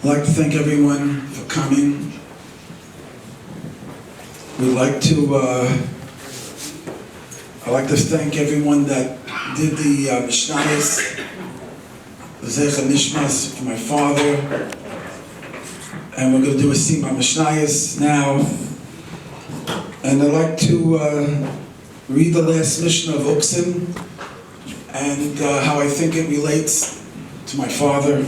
I'd like to thank everyone for coming. I'd like to thank everyone that did the Mishnayos, the Zecha Nishmas for my father. And we're going to do a Sima Mishnayos now. And I'd like to read the last Mishnah of Uksim and how I think it relates to my father.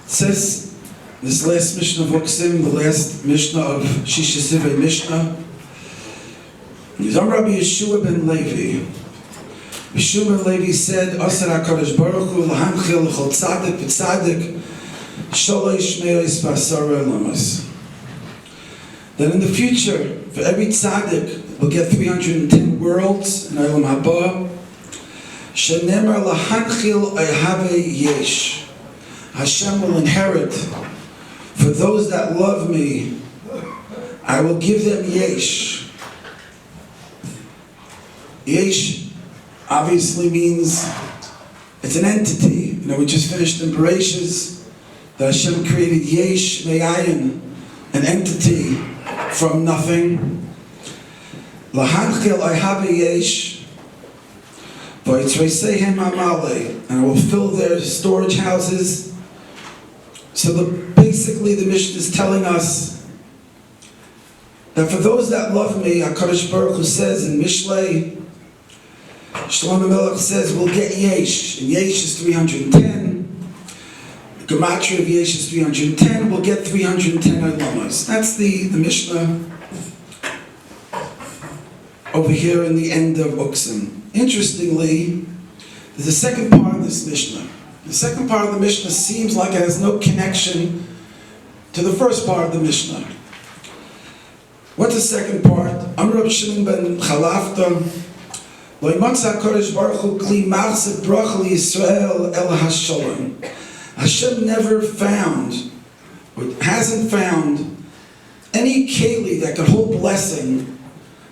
It says, this last Mishnah of Uksim, the last Mishnah of Shishasivay Mishnah, Yizam Rabbi Yeshua ben Levi. Yeshua ben Levi said, Asar HaKadosh Baruch Hu l'hanchil l'chol tzadik v'tzadik sholosh me'os v'asara elamas. That in the future, for every tzaddik, we'll get 310 worlds in Olam Haba. Shenemar l'hanchil ehave yesh. Hashem will inherit. For those that love me, I will give them yesh. Yesh obviously means it's an entity. We just finished in Bereshis that Hashem created yesh me'ayin, an entity from nothing. Lahanchil I have a yesh, v'yitzreisehem amale, and I will fill their storage houses. So basically the Mishnah is telling us that for those that love me, HaKadosh Baruch Hu says in Mishlei, Shlomo Melech says, we'll get yesh. And yesh is 310. The gematria of yesh is 310. We'll get 310 olamas. That's the Mishnah over here in the end of Uksim. Interestingly, there's a second part of this Mishnah. The second part of the Mishnah seems like it has no connection to the first part of the Mishnah. What's the second part? Amr Reb Shimon ben Chalafta, Lo yimatza HaKadosh Baruch Hu kli machzeh bracha liYisrael el hasholem. Hashem never found, or hasn't found, any keli that could hold blessing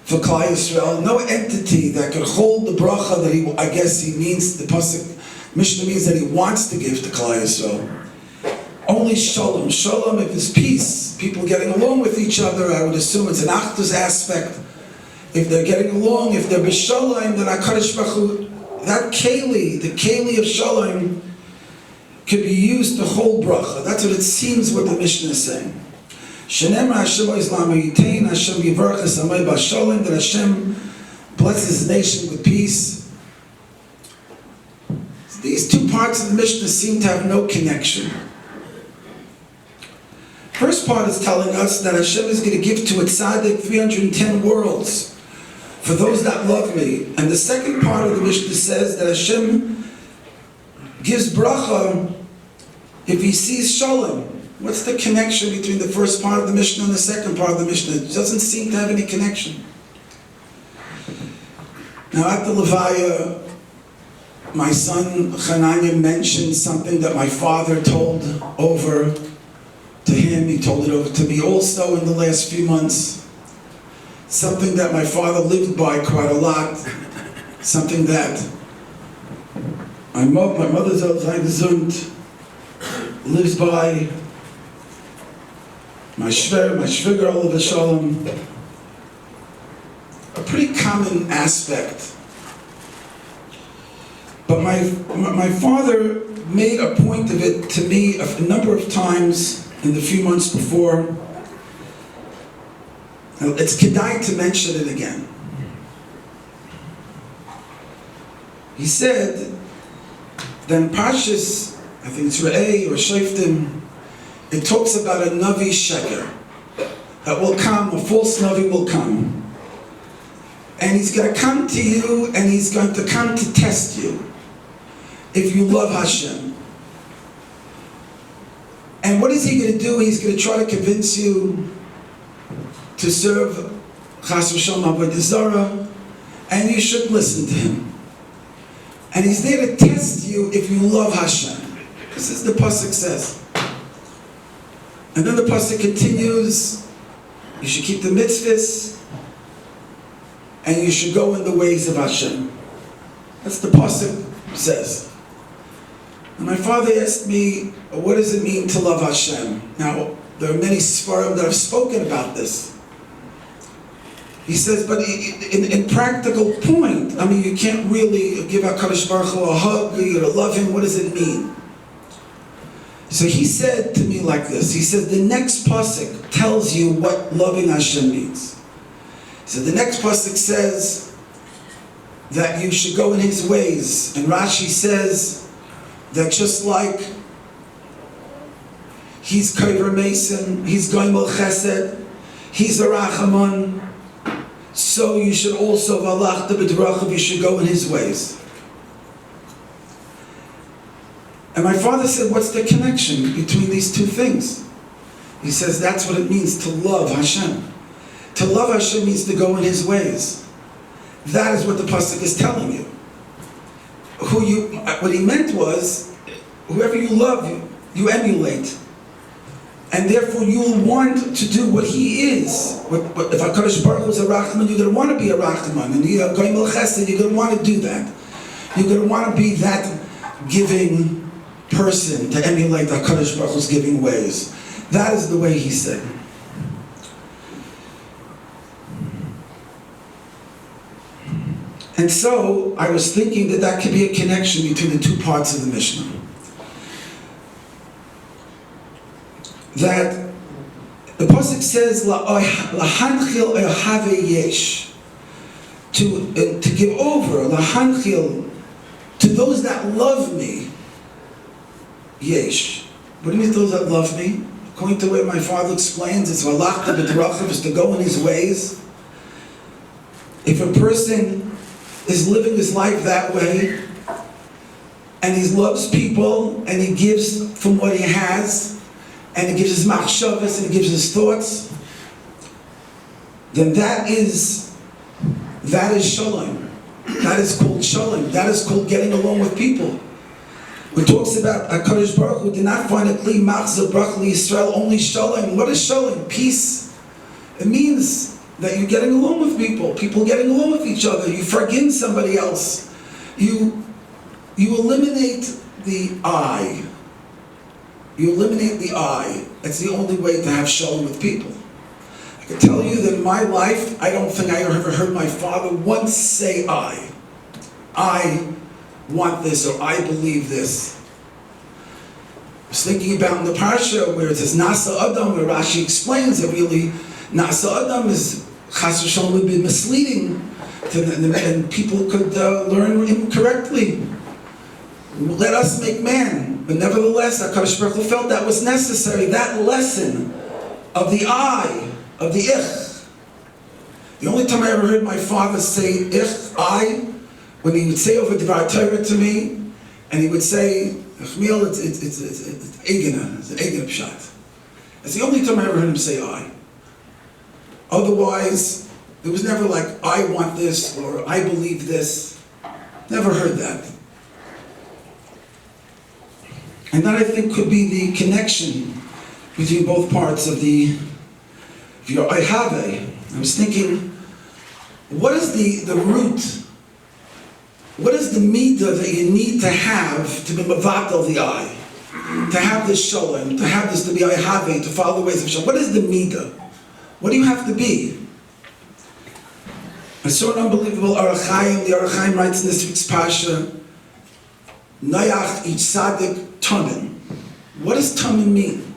for Klal Yisrael. No entity that could hold the bracha that he means, the pasuk Mishnah means that he wants to give to Klal Yisrael. Only shalom. Shalom, if it's peace, people getting along with each other, I would assume it's an achdus aspect. If they're getting along, if they're b'shalom, then HaKadosh Baruch Hu, that keli, the keli of shalom, could be used to hold bracha. That's what it seems what the Mishnah is saying. Shenemar Hashem Islam Yitain, Hashem Yivarchas Amay B'Shalom, that Hashem blesses the nation with peace. These two parts of the Mishnah seem to have no connection. First part is telling us that Hashem is going to give to a tzaddik 310 worlds for those that love me. And the second part of the Mishnah says that Hashem gives bracha if he sees shalom. What's the connection between the first part of the Mishnah and the second part of the Mishnah? It doesn't seem to have any connection. Now at the Levaya, my son Hananya mentioned something that my father told over to him. He told it over to me also in the last few months. Something that my father lived by quite a lot. Something that my mother's Gesund lives by. My shviger Olav Shalom. A pretty common aspect. But my father made a point of it to me a number of times in the few months before. It's kedai to mention it again. He said that in Parshas, I think it's Re'eh or Shoftim, it talks about a Navi Sheker that will come, a false Navi will come. And he's going to come to you and he's going to come to test you. If you love Hashem. And what is he going to do? He's going to try to convince you to serve Chas v'Shalom Avodah Zarah, and you should listen to him. And he's there to test you if you love Hashem. This is the pasuk says. And then the pasuk continues, you should keep the mitzvahs, and you should go in the ways of Hashem. That's the pasuk says. And my father asked me, what does it mean to love Hashem? Now, there are many Sfarim that have spoken about this. He says, but in practical point, I mean, you can't really give HaKadosh Baruch Hu a hug, you gotta love him, what does it mean? So he said to me like this, he said, the next pasuk tells you what loving Hashem means. So the next pasuk says that you should go in his ways. And Rashi says that just like he's Kaiver Mason, he's Goimel Chesed, he's a Rachaman, so you should also, V'alachta b'drachav, you should go in his ways. And my father said, what's the connection between these two things? He says, that's what it means to love Hashem. To love Hashem means to go in his ways. That is what the pasuk is telling you. What he meant was, whoever you love, you emulate. And therefore you will want to do what he is. If HaKadosh Baruch Hu is a Rachman, you're going to want to be a Rachman. And you're going to Chesed, you're going to want to do that. You're going to want to be that giving person, to emulate HaKadosh Baruch Hu's giving ways. That is the way he said. And so, I was thinking that that could be a connection between the two parts of the Mishnah. That the pasuk says, "Lahanchil ehave yesh," to give over, lahanchil, to those that love me. Yesh. What do you mean those that love me? According to what my father explains, it's v'alachta b'drachav, is to go in his ways. If a person is living his life that way, and he loves people, and he gives from what he has, and he gives his machshavas, and he gives his thoughts, then that is shalom. That is called shalom. That is called getting along with people. When it talks about HaKadosh Baruch Hu did not find a kli machzor brach Yisrael, only shalom. What is shalom? Peace. It means that you're getting along with people getting along with each other. You forgive somebody else. You eliminate the I. You eliminate the I. That's the only way to have shalom with people. I can tell you that in my life, I don't think I ever heard my father once say I want this, or I believe this. I was thinking about in the parsha where it says Nasa Adam, where Rashi explains that really Nasa Adam is Chas v'shalom would be misleading to them, and people could learn incorrectly. Let us make man. But nevertheless, HaKadosh Baruch Hu felt that was necessary, that lesson of the I, of the ich. The only time I ever heard my father say ich, I, when he would say over Dvar Torah to me, and he would say, Chmiel, it's Egena, it's an Egena pshat. That's the only time I ever heard him say I. Otherwise, there was never like, I want this, or I believe this. Never heard that. And that, I think, could be the connection between both parts of your I have a. I was thinking, what is the root? What is the midah that you need to have to be mavatal the I? To have this shalom, to have this, to be I have a, to follow the ways of shalom. What is the midah? What do you have to be? I saw an unbelievable Chaim. The Chaim writes in this week's Pasha, Nayach ich sadik tamim. What does tamim mean?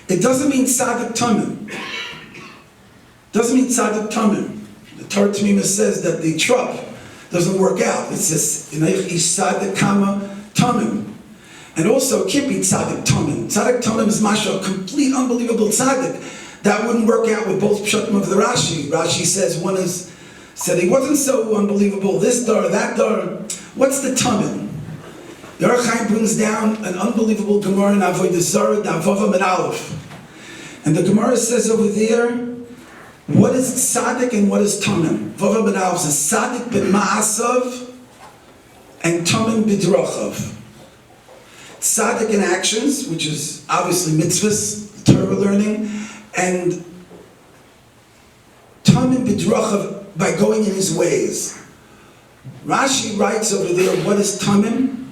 It doesn't mean sadik tamim. It doesn't mean sadik tamim. The Torah Tamima says that the truck doesn't work out. It says, Nayach ich sadik kama tamim. And also, it can't be tzadik tamim. Tzadik tamim is masha, a complete, unbelievable tzadik. That wouldn't work out with both pshatim of the Rashi. Rashi says one said he wasn't so unbelievable, this dar, that dar. What's the tamim? The Chaim brings down an unbelievable Gemara in Avodah Zarah, Vavam and Aleph. And the Gemara says over there, what is tzaddik and what is tamim? Vavam and Aleph says tzaddik ben ma'asav and tamim b'drachav. Tzaddik in actions, which is obviously mitzvahs, Torah learning, and tamim b'drachav, by going in his ways. Rashi writes over there, what is tamim?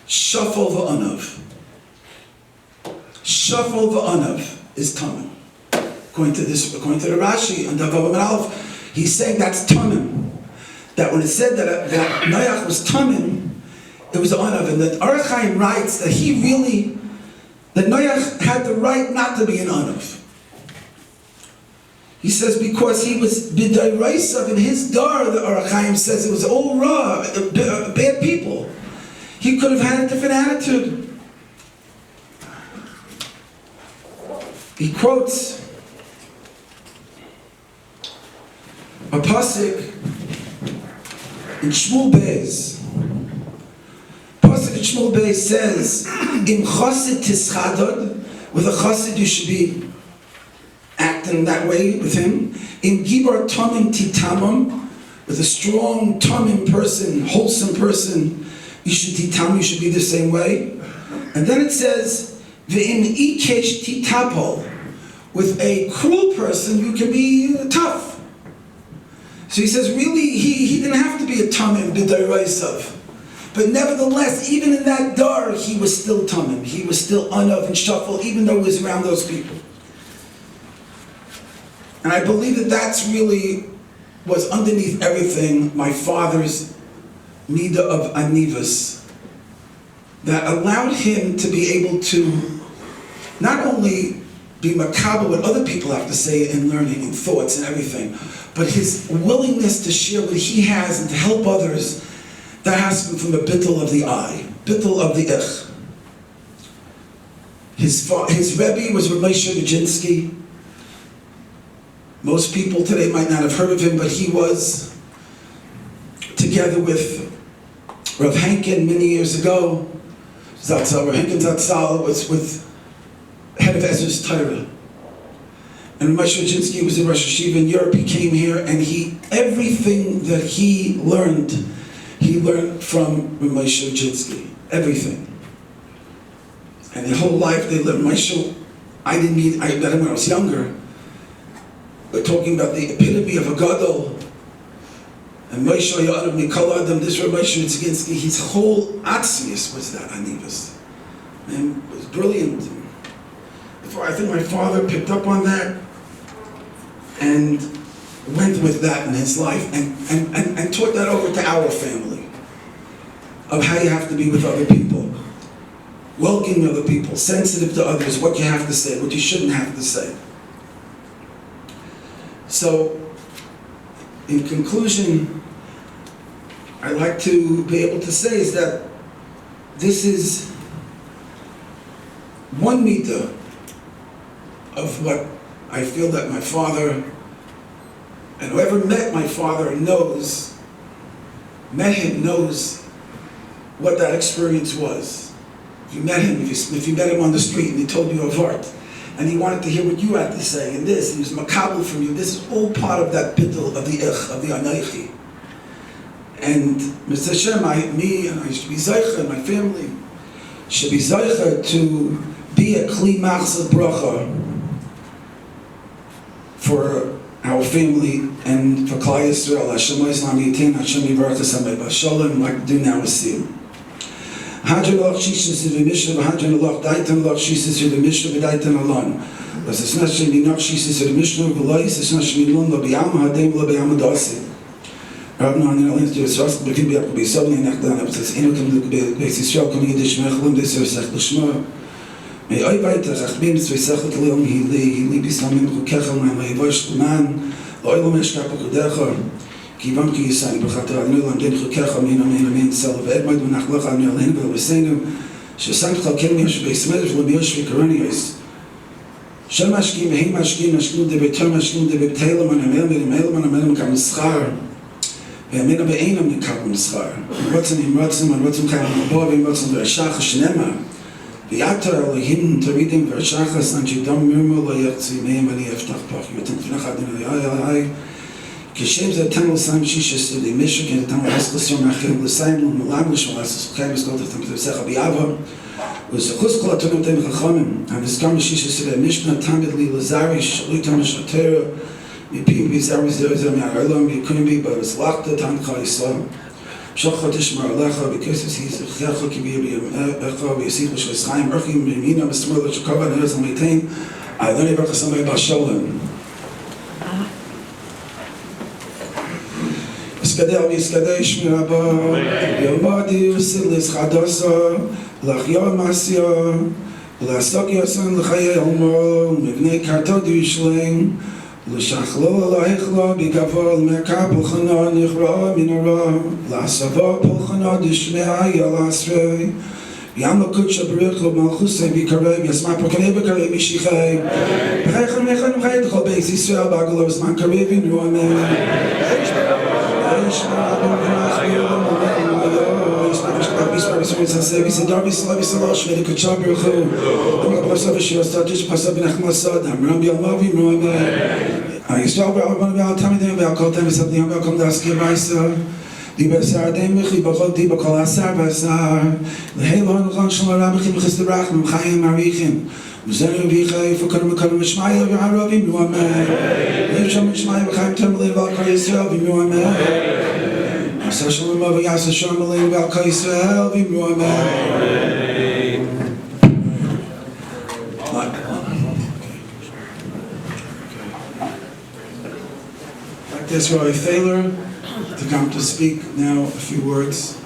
Shafal v'anav. Shafal v'anav is tamim. According to the Rashi, and Davav Aleph, he's saying that's tamim. That when it said that Noach was tamim, it was anav. And that Chaim writes that that Noach had the right not to be an anav. He says because he was b'dayreisav in his dar, the Chaim says it was all raw, bad people. He could have had a different attitude. He quotes a pasuk in Shmuel Beis. Pasuk in Shmuel Beis says, "Im chassid tischadod," with a chassid you should be acting that way with him. "Im gibar tamim titamam," with a strong tamim person, wholesome person, you should be the same way. And then it says, "Ve'im ikesh titapol," with a cruel person you can be tough. So he says, really, he didn't have to be a tamim b'dayreisav. But nevertheless, even in that dar, he was still tamim. He was still anav and shafal, even though he was around those people. And I believe that that's really was underneath everything my father's midah of anivas that allowed him to be able to not only be makabel what other people have to say in learning and thoughts and everything, but his willingness to share what he has and to help others, that has to be from a bittul of the eye, bittul of the ich. His Rebbe was Rav Moshe Nijinsky. Most people today might not have heard of him, but he was, together with Rav Henkin many years ago, Zatzal, Rav Henkin Zatzal was with head of Ezra's Torah. And Rav Moshe Nijinsky was in Rosh Hashiva in Europe. He came here, and everything that he learned from Rav Moshe Nijinsky. Everything. And their whole life they lived. I met him when I was younger. We're talking about the epitome of a gadol. And Moshe Ya'anav Mikol Adam, this Rav Moshe Nijinsky, his whole atzmius was that anivus. And it was brilliant. I think my father picked up on that and went with that in his life and taught that over to our family of how you have to be with other people, welcoming other people, sensitive to others, what you have to say, what you shouldn't have to say. So, in conclusion, I'd like to be able to say is that this is one midah of what I feel that my father, and whoever met my father knows what that experience was. If you met him, if you met him on the street and he told you a vart, and he wanted to hear what you had to say, and he was makabel from you, this is all part of that bittul of the ich, of the anaychi. And Mr. Hashem, me, and I should be zeicha, and my family should be zeicha to be a kli machzah bracha for our family and for Klal Yisrael. Hashem Islam Yitin, Hashem Yivarach Hasamei B'Shalom, like we do now with Siyum. Hadran Alach Shishis Yiv Mishnah, Hadran Alach Daitan Alach Shishis Yiv Mishnah, V'Daitan Alon. Was es not Shem Yinach Shishis Yiv Mishnah, V'Lois, es not Shem Yinlon, Lo B'Yam, Hadem, Lo B'Yam Adasi. Rab Nan Yinalin, Jews Rast, B'Kim B'Yam, B'Yisavli, Nachdan, Abtzas, Enokim, B'Yis Yisrael, Kom Yidish Mechlum, Desir Sech L'Shma. May I write the Chachmim Tzveisachet Leom Hili Bislamim Chukechel May Levosh Man Lo'ilom Eshkap Kudecha Kivam Ki Yisani B'Chater Adnul Am Den Chukechel Min Amin Amin Tzal V'Edmad V'Nachlach Am Yalhin V'Leseinu Shesam Chalkem Yosh V'Yismedr V'L'Yosh V'Karonios Shem Mashkim V'Him Mashkim Mashkim Debetom Mashkim Debeteilam An Amel Min Amelam An Amelam Kam Nischar V'Amina Be'einam Nikab Nischar Rotzim Im Rotzim An Rotzim Chayim Abor V'Im Rotzim V'Ashach Shnema V'yata Elohim Taridim V'Shachas Anchidam Mirmo Lo Yertzi Meim Ani Eftach Pach Yotem Tnach Adin Ay Kishem Zeh Tanel Sam Shishis Li Mishuk and Tanel Haskos Yom Achim L'Sayim L'Mulam L'Shmal Haskos Chaim Eskolta Tam Tevsecha B'Yava V'Zechus Kol HaTurim Tem Chachamim HaVizkam Shishis Li Mishna Tamid Li L'Zari Shali Tam Shatera Mipim B'Zari Zer Zer Me'arelom Yikunim Bi B'Zlachta Tan Chal Yisrael Shachot Ishmar Alecha, because he's a Checha Kibir Echa, Yisich B'Shvei Chaim, Erchim, Yemina, B'Smur, L'Shakova, and Herzl Meitain, Adonai Baruch Hashem B'Sholem. Yisgadel Yisgadel Shmir Abba, Yomadi Yusilis Chadosa, L'Achyor Masya, L'Asok Yosan L'Chaye Elmo, Mivnei Kartod Yishleim, L'Shachlo L'Hichlo B'Gavol Merkab L'Chana Nichra Minara, L'Asava P'Chana Dishmei Y'Lasrei, Yam L'Kutsha B'Richlo Malchusei B'Kareb, Yasma P'Kanei B'Kareb Mishichei, B'Chaychem Mechem Mechem D'Chol Beis Yisrael B'Agolo Zman Kareb Yinu Amen. Yasa Shalom Ava Yasa Shalom Aleinu V'al Kol Yisrael V'imru Amen. Like this, Roy Thaler to come to speak now a few words.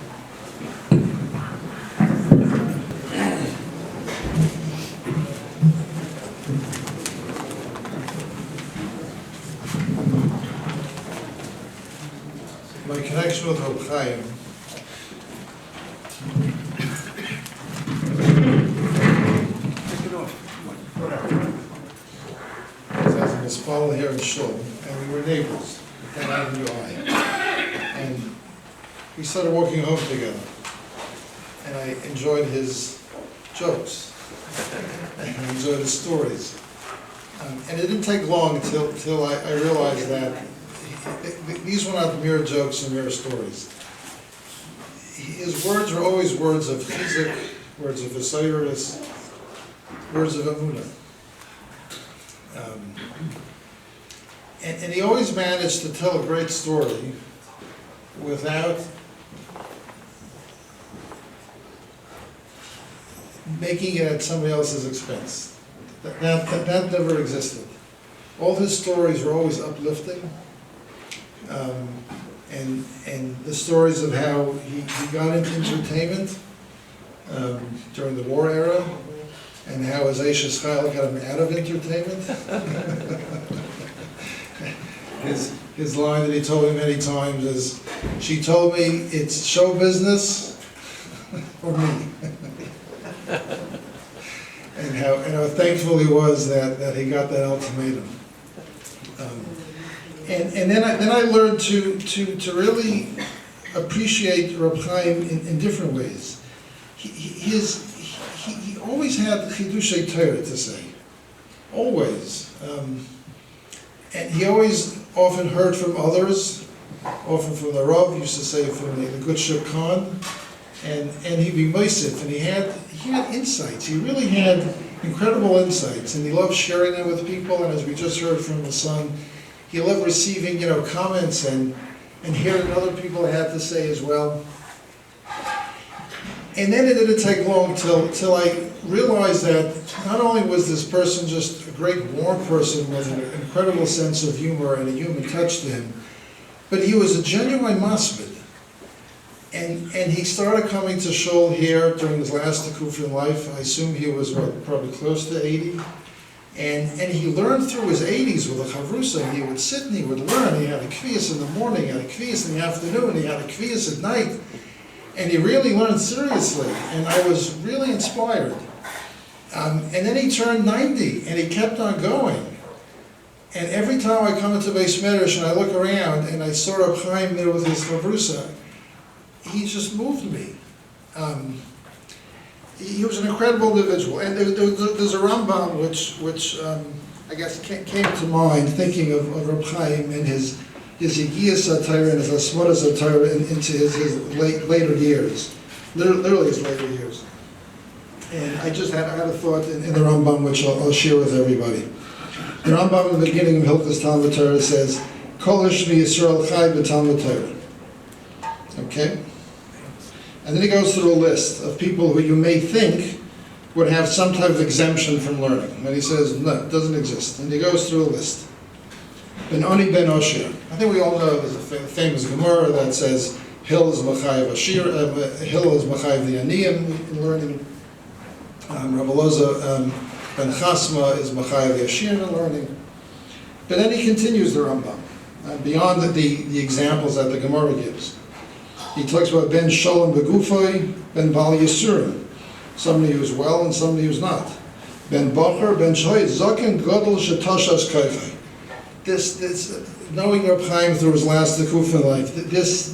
My connection with Reb Chaim was as a Mispal here in Shul, and we were neighbors, and I knew and we started walking home together, and I enjoyed his jokes, and I enjoyed his stories, and it didn't take long until I realized that these were not mere jokes and mere stories. His words were always words of chizuk, words of v'sayris, words of emunah. And he always managed to tell a great story without making it at somebody else's expense. That never existed. All his stories were always uplifting. And the stories of how he got into entertainment during the war era, and how his Eishes Chayil got him out of entertainment. His line that he told me many times is, "She told me it's show business or me." and how thankful he was that he got that ultimatum. And then I learned to really appreciate Reb Chaim in different ways. He always had Chidushei Torah to say, always. And he always often heard from others, often from the Rav, used to say from the good Shuk Khan, and he'd be Meisif, and he had insights. He really had incredible insights, and he loved sharing them with people. And as we just heard from the son, he loved receiving, comments and hearing what other people had to say as well. And then it didn't take long till I realized that not only was this person just a great warm person with an incredible sense of humor and a human touch to him, but he was a genuine masbid. And he started coming to shul here during his last tekufah in life. I assume he was probably close to 80. And he learned through his 80s with a chavrusa, and he would sit and he would learn. He had a kviyas in the morning, he had a kviyas in the afternoon, he had a kviyas at night. And he really learned seriously, and I was really inspired. And then he turned 90, and he kept on going. And every time I come into Beis Medrash and I look around and I saw Reb Chaim there with his chavrusa, he just moved me. He was an incredible individual, and there's a Rambam which I guess came to mind thinking of Reb Chaim and his Yigiyas Satire and his Asmara Satire into his later years, literally his later years. And I just had a thought in the Rambam which I'll share with everybody. The Rambam in the beginning of Hilchos Talmud Torah says, "Kol Hashmi Yisrael Chai b'Talmud Torah." Okay. And then he goes through a list of people who you may think would have some type of exemption from learning. And he says, no, it doesn't exist. And he goes through a list. Ben Oni ben Oshir. I think we all know there's a famous Gemara that says, Hill is Machayev Ashir, Hill is Machayev the Aniyim in learning. Rabbi Loza ben Chasma is Machayev the Ashir in learning. But then he continues the Rambam, beyond the examples that the Gemara gives. He talks about Ben Sholem Begufay, Ben Bal Yisurim, somebody who's well and somebody who's not. Ben Bocher, Ben Shoy, Zokin Godel Shetashas Kaifai. This, knowing Reb Chaim through his last Tekuf in life,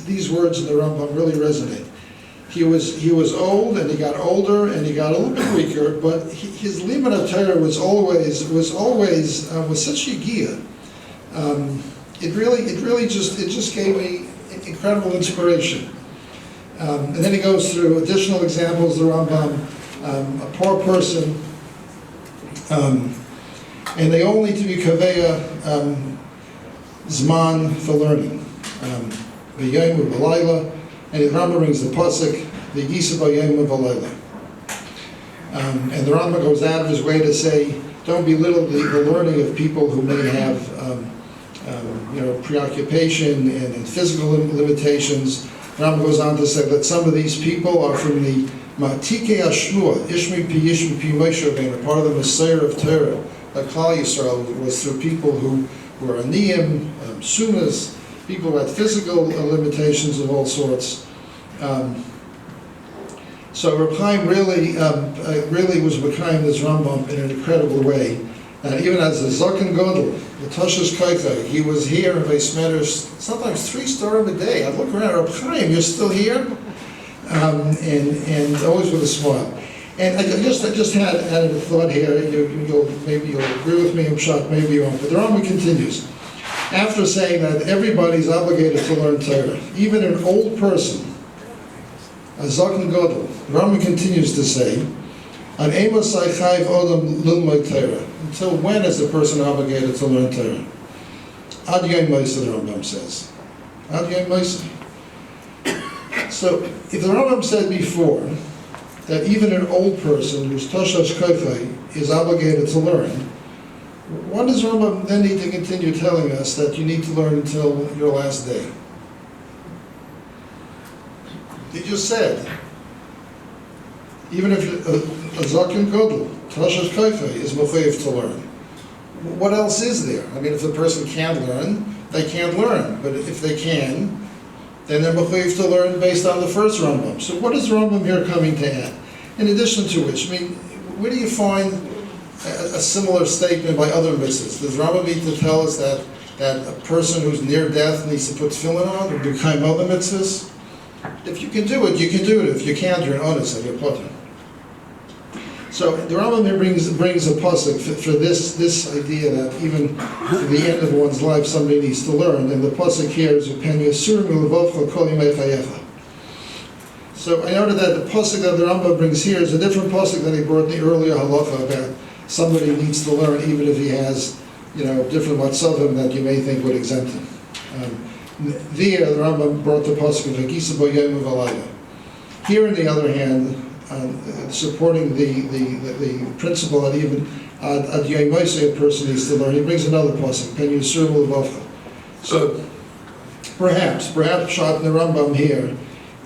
these words in the Rambam really resonate. He was old, and he got older, and he got a little bit weaker, but his limud of Torah was such yigia. It just gave me incredible inspiration. And then he goes through additional examples. The Rambam, a poor person, and they all need to be kaveya zman for learning. V'yom v'layla, and the Rambam brings the pasuk v'yisa v'yom v'layla. And the Rambam goes out of his way to say, don't belittle the learning of people who may have preoccupation and physical limitations. The Rambam goes on to say that some of these people are from the Matike Ashmua, Ishmi Pi Yishmi Pi Moshe Rabbeinu, part of the Messiah of Torah. That Klal Yisrael was through people who were aniyim, sumas, people who had physical limitations of all sorts. So Reb Chaim really was Mekayim this Rambam in an incredible way. And even as a Zokin Godel, the Toshas Kaita, he was here in Beis Medrash sometimes 3 storim a day. I'd look around, Reb Chaim, you're still here? And always with a smile. And I just had a thought here. Maybe you'll agree with me, I'm shocked, maybe you won't. But the Rambam continues. After saying that everybody's obligated to learn Torah, even an old person, a Zokin Godel, the Rambam continues to say, An Amos Chayv Odom Lilmod Torah. Until when is the person obligated to learn Torah? Ad Yom Moshe, the Rambam says. Ad Yom Moshe. So, if the Rambam said before that even an old person who's Toshash Kofei is obligated to learn, what does Rambam then need to continue telling us that you need to learn until your last day? He just said, even if a Zakin Godel, Toshash Kofei, is mechayev to learn. What else is there? I mean, if the person can't learn, they can't learn. But if they can, then they're mechayev to learn based on the first Rambam. So what is the Rambam here coming to add? In addition to which, I mean, where do you find a similar statement by other mitzvahs? Does Rambam need to tell us that a person who's near death needs to put tefillin on or do kaim other mitzvahs? If you can do it, you can do it. If you can't, you're an honest and you're potter. So the Rambam here brings a pasuk for this idea that even to the end of one's life somebody needs to learn, and the pasuk here is Pen Yasurim U'Levavcha Kol Yimei Chayecha. So I noted that the pasuk that the Rambam brings here is a different pasuk than he brought in the earlier halacha about somebody needs to learn even if he has different matzavim that you may think would exempt him. The Rambam brought the pasuk of Hagisa Bo Yom V'Alayla. Here, on the other hand, supporting the principle that even ad Yom Moshe a person needs to learn, he brings another pasuk, Pen Yisurim U'Levavcha. So perhaps shot in the Rambam here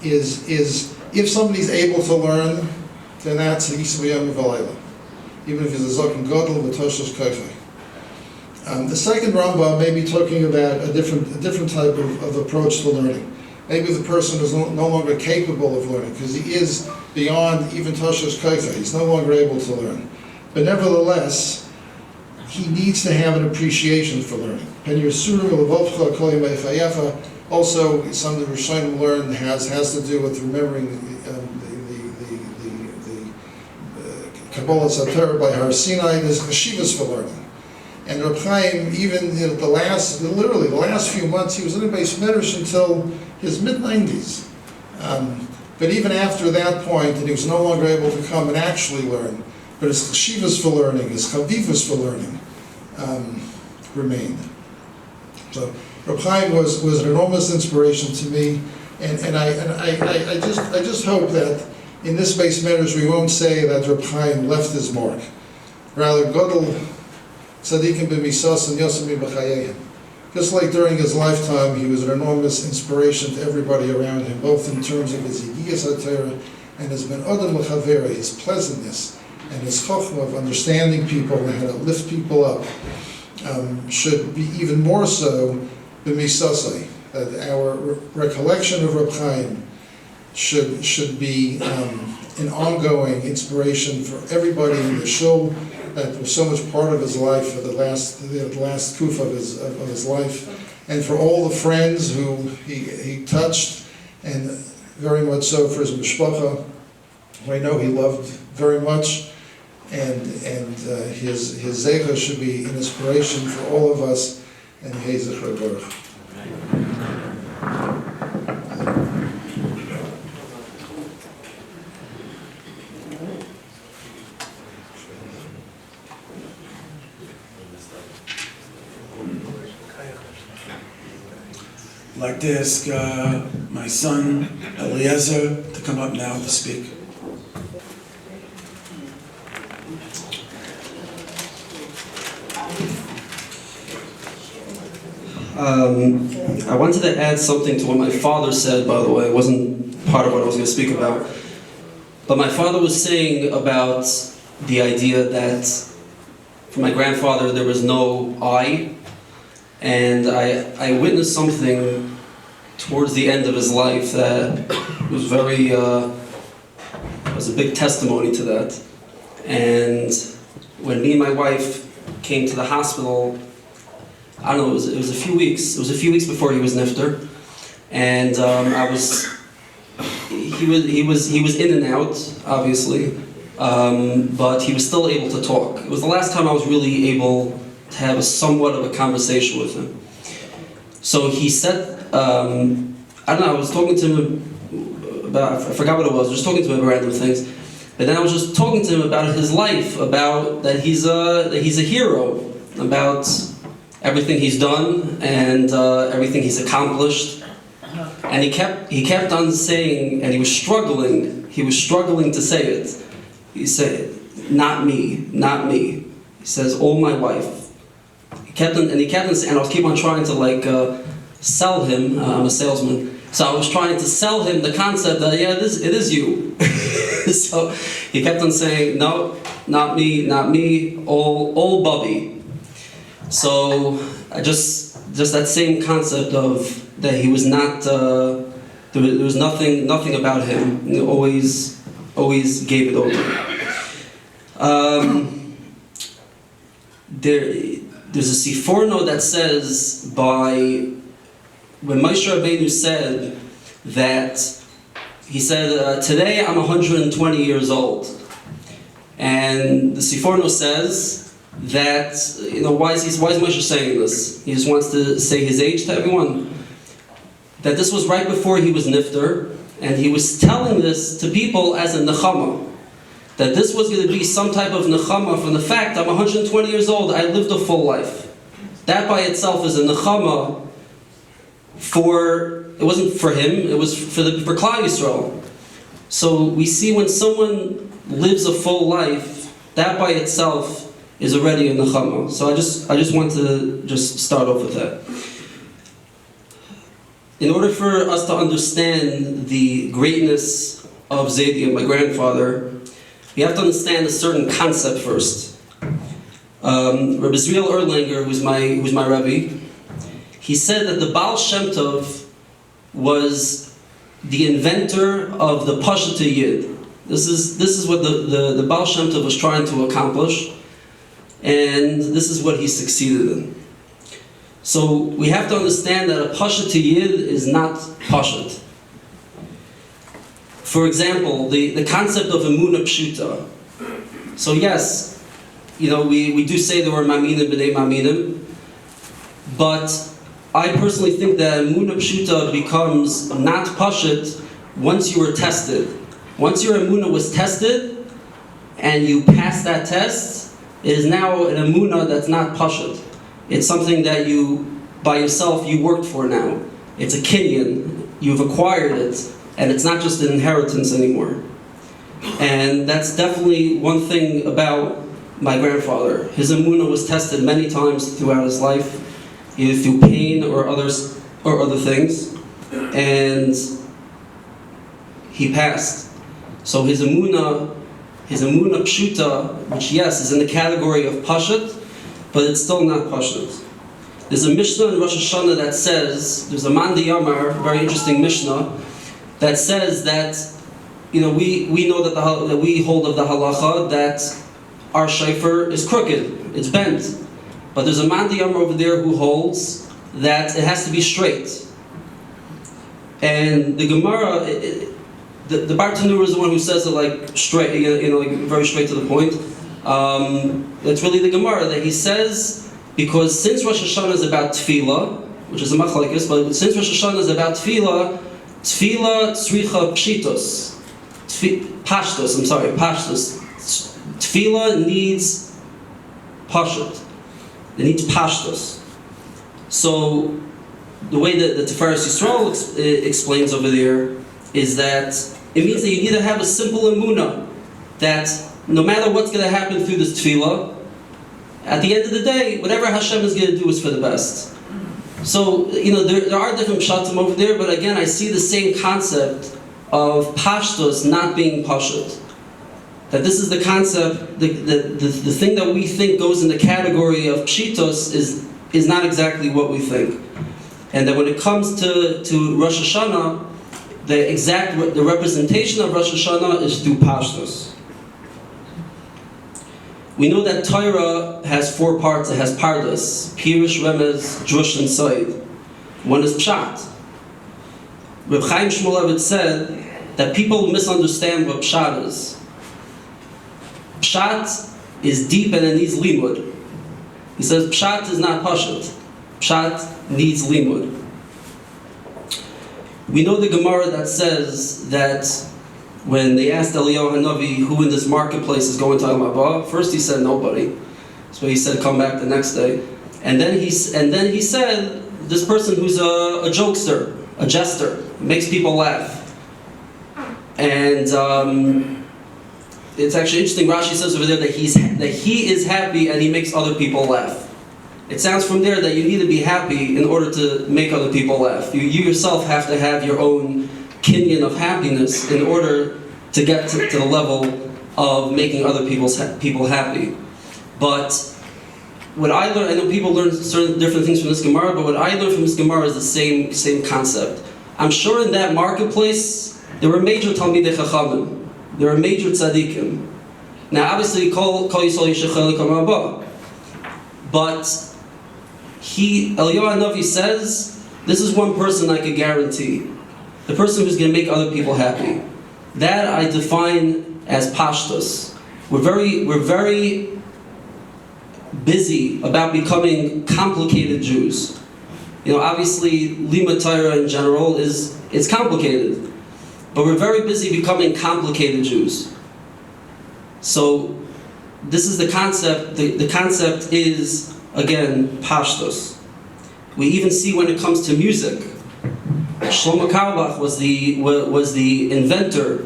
is if somebody's able to learn, then that's Hagisa Bo Yom V'Alayla, even if he's a Zokin Godel with Toshash Kofei. The second Rambam may be talking about a different type of approach to learning. Maybe the person is no longer capable of learning because he is beyond even Toshash Kofei. He's no longer able to learn. But nevertheless, he needs to have an appreciation for learning. Pen Yisurim U'Levavcha Kol Yimei Chayecha. Also, some of the Rishonim learn has to do with remembering the Kabbalah Satorah by Har Sinai. There's cheshivas for learning. And Reb Chaim, even the last few months, he was in a Beis Medrash until his mid-90s. But even after that point, and he was no longer able to come and actually learn, but his cheshivas for learning, his chavivas for learning, remained. So Reb Chaim was an enormous inspiration to me. And I just hope that in this base matters we won't say that Reb Chaim left his mark. Rather, Godel tzaddikim b'misas and yosim b'chayehim. Just like during his lifetime, he was an enormous inspiration to everybody around him, both in terms of his yigiyas HaTorah and his ben adam l'chavera, his pleasantness, and his chokhmah of understanding people and how to lift people up, should be even more so b'misasai. That our recollection of Reb Chaim should be an ongoing inspiration for everybody in the shul that was so much part of his life for the last kuf of his life, and for all the friends who he touched, and very much so for his mishpacha, who I know he loved very much, and his zecha should be an inspiration for all of us, and Yehei Zichro Baruch. I'd like to ask my son, Eliezer, to come up now to speak. I wanted to add something to what my father said, by the way. It wasn't part of what I was going to speak about. But my father was saying about the idea that for my grandfather there was no I. And I witnessed something towards the end of his life that was was a big testimony to that. And when me and my wife came to the hospital, I don't know, it was a few weeks. It was a few weeks before he was nifter, and he was in and out, obviously, but he was still able to talk. It was the last time I was really able to have somewhat of a conversation with him. So he said, I don't know, I was talking to him about, I forgot what it was, I was just talking to him about random things, but then I was just talking to him about his life, about that he's a hero, about everything he's done and everything he's accomplished. And he kept on saying, and he was struggling to say it. He said, not me, not me. He says, oh, my wife. He kept on saying, and I was keep on trying to sell him. I'm a salesman, so I was trying to sell him the concept that it is you. So he kept on saying, no, not me, all Bubby. So I just that same concept of that he was not there was nothing about him. He always gave it over. There's a Siforno that says when Moshe Rabbeinu said that, he said, today I'm 120 years old. And the Siforno says that, why is Moshe saying this? He just wants to say his age to everyone. That this was right before he was nifter, and he was telling this to people as a nechama. That this was going to be some type of nechama from the fact I'm 120 years old, I lived a full life. That by itself is a nechama it wasn't for him, it was for Klal Yisrael. So we see when someone lives a full life, that by itself is already a nechama. So I just want to just start off with that. In order for us to understand the greatness of Zaydia, my grandfather, we have to understand a certain concept first. Rabbi Zriel Erlanger, who's my Rebbe, he said that the Baal Shem Tov was the inventor of the Pashat Yid. This is what the Baal Shem Tov was trying to accomplish, and this is what he succeeded in. So we have to understand that a Pashat Yid is not Pashat. For example, the concept of Emunah Pshuta. So yes, we do say there were Maminim b'nei Maminim, but I personally think that Emunah Pshuta becomes not Pashat once you were tested. Once your Emunah was tested, and you passed that test, it is now an Emunah that's not Pashat. It's something that you, by yourself, you worked for now. It's a kinyan. you've acquired it, and it's not just an inheritance anymore. And that's definitely one thing about my grandfather. His emunah was tested many times throughout his life, either through pain or other things, and he passed. So his emunah pshuta, which yes is in the category of pashut, but it's still not pashut. There's a Mishnah in Rosh Hashanah that says, there's a Mandi Yamar, very interesting Mishnah, that says that, we know that we hold of the halacha that our shofar is crooked, it's bent. But there's a Mandi Yamar over there who holds that it has to be straight. And the Gemara, the Bartanur is the one who says it like straight, like very straight to the point. That's really the Gemara that he says, because since Rosh Hashanah is about tefillah, which is a machlekes, but since Rosh Hashanah is about tefillah tzricha pshitos, pashtos. Tefillah needs pashut. It needs pashtos. So the way that the Tiferes Yisrael explains over there is that it means that you need to have a simple emunah that no matter what's going to happen through this tefillah, at the end of the day, whatever Hashem is going to do is for the best. So, there are different pshatim over there, but again, I see the same concept of pashtos not being pashut. That this is the concept, the thing that we think goes in the category of pshitos is not exactly what we think. And that when it comes to Rosh Hashanah, the representation of Rosh Hashanah is through pashtos. We know that Torah has 4 parts. It has pardas, Pirush, Remez, Drush, and Soid. One is Pshat. Reb Chaim Shmulevitz said that people misunderstand what Pshat is. Pshat is deep and it needs limud. He says Pshat is not Pashut. Pshat needs limud. We know the Gemara that says that when they asked Eliyahu Hanavi who in this marketplace is going to Al-Mabah, first he said nobody. So he said come back the next day. And then he said this person who's a jokester, a jester, makes people laugh. And it's actually interesting, Rashi says over there that he is happy and he makes other people laugh. It sounds from there that you need to be happy in order to make other people laugh. You yourself have to have your own kinyan of happiness in order to get to the level of making other people happy. But what I learned, I know people learn certain different things from this Gemara, but what I learned from this Gemara is the same concept. I'm sure in that marketplace there were major Talmidei Chachamim, there were major tzaddikim. Now obviously Kol Yisrael Yishachel Kamabah, but Eliyahu Hanavi says this is one person I could guarantee. The person who's going to make other people happy. That I define as pashtus. We're very busy about becoming complicated Jews. Obviously, Limud Torah in general it's complicated, but we're very busy becoming complicated Jews. So, this is the concept. The concept is again pashtus. We even see when it comes to music. Shlomo Carlebach was the inventor,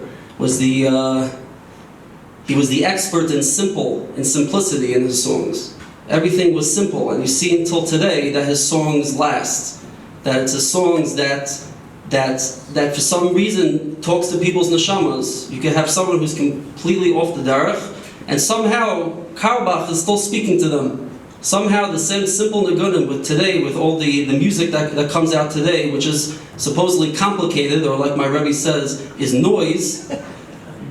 he was the expert in simplicity in his songs. Everything was simple, and you see until today that his songs last. That it's his songs that for some reason talks to people's neshamas. You can have someone who's completely off the derech, and somehow Carlebach is still speaking to them. Somehow the same simple nigunim with today, with all the music that comes out today, which is supposedly complicated, or like my Rebbe says, is noise,